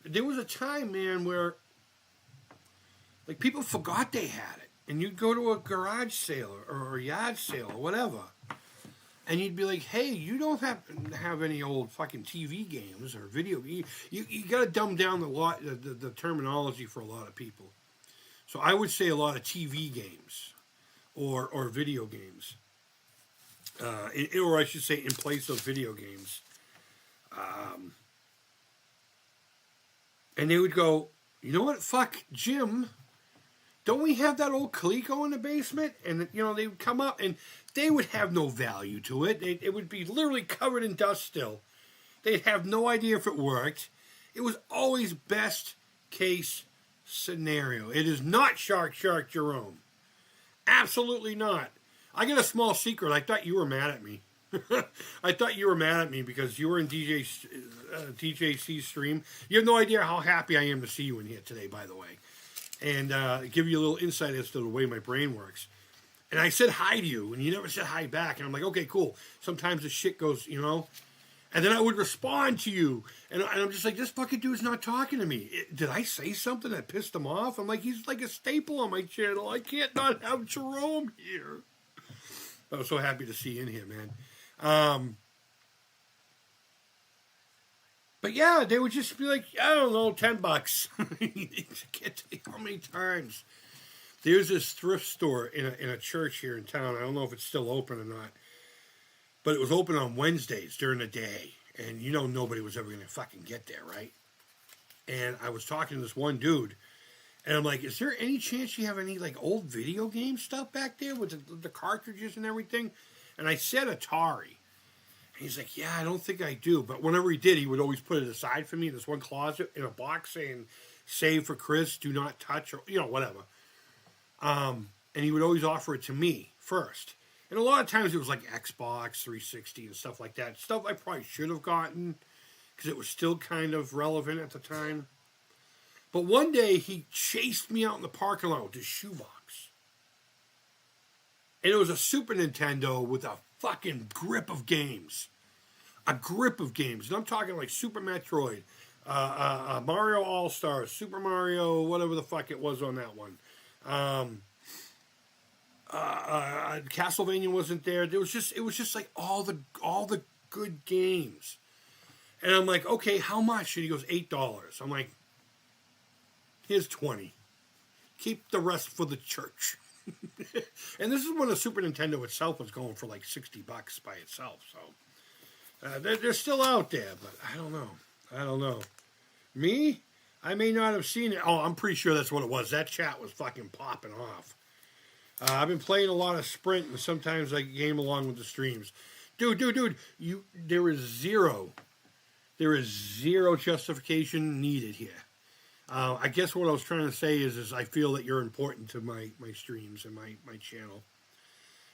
There was a time, man, where like people forgot they had it. And you'd go to a garage sale or a yard sale or whatever. And you'd be like, hey, you don't have any old fucking TV games or video. You got to dumb down the terminology for a lot of people. So I would say a lot of TV games. or video games, or I should say, in place of video games. And they would go, you know what? Fuck, Jim. Don't we have that old Coleco in the basement? And they would come up and they would have no value to it. It would be literally covered in dust still. They'd have no idea if it worked. It was always best case scenario. It is not Shark Jerome. Absolutely not. I got a small secret. I thought you were mad at me. I thought you were mad at me because you were in DJC's stream. You have no idea how happy I am to see you in here today, by the way. And give you a little insight as to the way my brain works. And I said hi to you, and you never said hi back. And I'm like, okay, cool. Sometimes the shit goes, And then I would respond to you. And I'm just like, this fucking dude's not talking to me. Did I say something that pissed him off? I'm like, he's like a staple on my channel. I can't not have Jerome here. I was so happy to see you in here, man. But yeah, they would just be like, I don't know, $10. I can't tell you how many times. There's this thrift store in a church here in town. I don't know if it's still open or not. But it was open on Wednesdays during the day. And nobody was ever going to fucking get there, right? And I was talking to this one dude. And I'm like, is there any chance you have any like old video game stuff back there with the cartridges and everything? And I said Atari. And he's like, yeah, I don't think I do. But whenever he did, he would always put it aside for me in this one closet in a box saying, save for Chris, do not touch, or, whatever. And he would always offer it to me first. And a lot of times it was like Xbox 360 and stuff like that. Stuff I probably should have gotten because it was still kind of relevant at the time. But one day he chased me out in the parking lot with his shoebox. And it was a Super Nintendo with a fucking grip of games. A grip of games. And I'm talking like Super Metroid, Mario All-Stars, Super Mario, whatever the fuck it was on that one. Castlevania wasn't there. It was just like all the good games. And I'm like, okay, how much? And he goes, $8. I'm like, here's 20. Keep the rest for the church. And this is when the Super Nintendo itself was going for like $60 by itself. So they're still out there, but I don't know. Me? I may not have seen it. Oh, I'm pretty sure that's what it was. That chat was fucking popping off. I've been playing a lot of Sprint, and sometimes I game along with the streams. Dude, there is zero justification needed here. I guess what I was trying to say is I feel that you're important to my streams and my channel.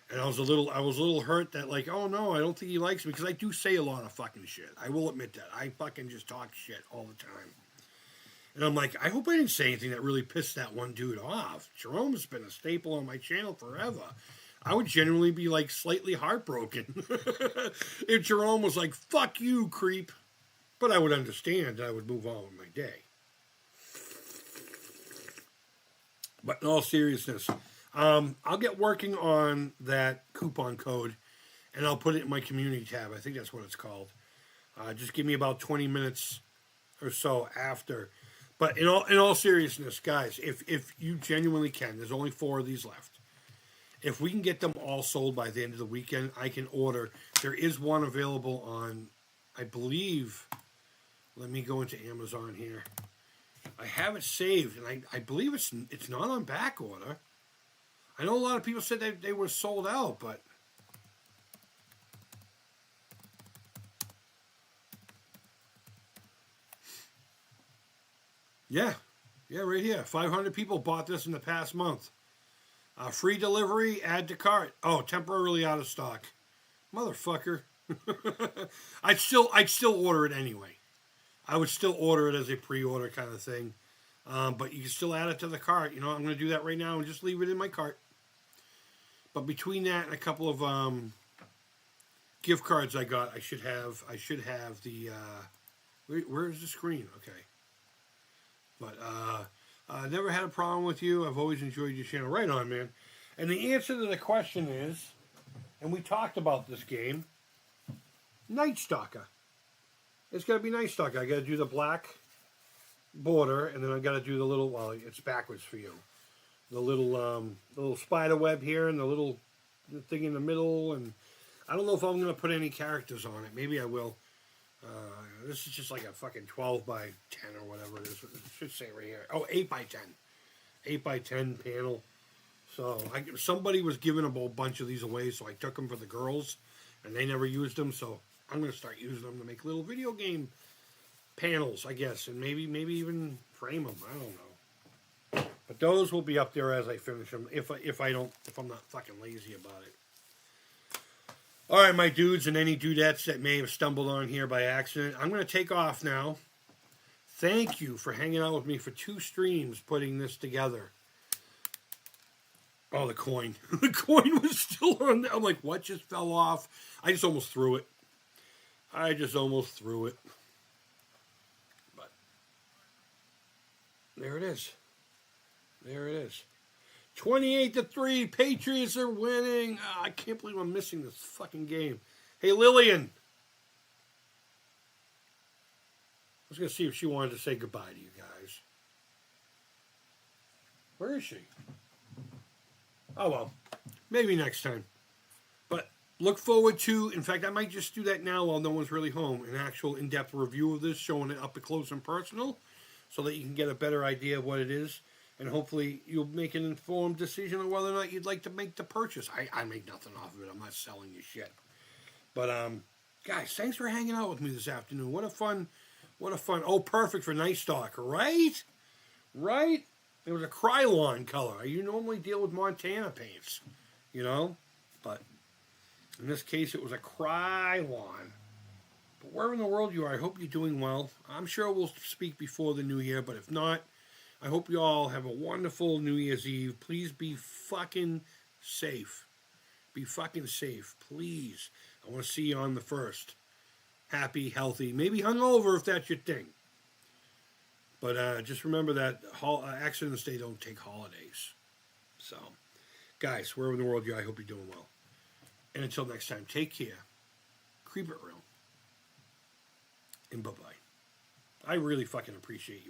And I was a little hurt that like, oh no, I don't think he likes me because I do say a lot of fucking shit. I will admit that. I fucking just talk shit all the time. And I'm like, I hope I didn't say anything that really pissed that one dude off. Jerome's been a staple on my channel forever. I would genuinely be like slightly heartbroken if Jerome was like, fuck you, creep. But I would understand and I would move on with my day. But in all seriousness, I'll get working on that coupon code and I'll put it in my community tab. I think that's what it's called. Just give me about 20 minutes or so after. But in all seriousness, guys, if you genuinely can, there's only 4 of these left. If we can get them all sold by the end of the weekend, I can order. There is one available on, I believe, let me go into Amazon here. I have it saved, and I believe it's not on back order. I know a lot of people said they were sold out, but yeah, right here. 500 people bought this in the past month. Free delivery, add to cart. Oh, temporarily out of stock. Motherfucker. I'd still order it anyway. I would still order it as a pre-order kind of thing. But you can still add it to the cart. I'm going to do that right now and just leave it in my cart. But between that and a couple of gift cards I got, I should have the where's the screen? Okay. But I never had a problem with you. I've always enjoyed your channel. Right on, man. And the answer to the question is, and we talked about this game, Night Stalker. It's got to be Night Stalker. I got to do the black border, and then I got to do the little, well, it's backwards for you. the little spider web here and the little thing in the middle. And I don't know if I'm gonna put any characters on it. Maybe I will. This is just like a fucking 12 by 10 or whatever it is. It should say right here. Oh, 8 by 10. 8 by 10 panel. So somebody was giving a whole bunch of these away, so I took them for the girls, and they never used them. So I'm gonna start using them to make little video game panels, I guess, and maybe even frame them. I don't know. But those will be up there as I finish them. If I'm not fucking lazy about it. All right, my dudes and any dudettes that may have stumbled on here by accident, I'm gonna take off now. Thank you for hanging out with me for 2 streams putting this together. Oh, the coin. The coin was still on there. I'm like, what just fell off? I just almost threw it. But there it is. 28-3. Patriots are winning. Oh, I can't believe I'm missing this fucking game. Hey, Lillian. I was going to see if she wanted to say goodbye to you guys. Where is she? Oh, well. Maybe next time. But look forward to, in fact, I might just do that now while no one's really home, an actual in-depth review of this, showing it up close and personal, so that you can get a better idea of what it is. And hopefully you'll make an informed decision on whether or not you'd like to make the purchase. I make nothing off of it. I'm not selling you shit. But, guys, thanks for hanging out with me this afternoon. What a fun. Oh, perfect for Night Stalker, right? Right? It was a Krylon color. You normally deal with Montana paints, you know? But in this case, it was a Krylon. But wherever in the world you are, I hope you're doing well. I'm sure we'll speak before the new year, but if not, I hope you all have a wonderful New Year's Eve. Please be fucking safe. Be fucking safe, please. I want to see you on the 1st. Happy, healthy, maybe hungover if that's your thing. But just remember that accidents, they don't take holidays. So, guys, wherever in the world you are, I hope you're doing well. And until next time, take care. Creep it real. And bye-bye. I really fucking appreciate you.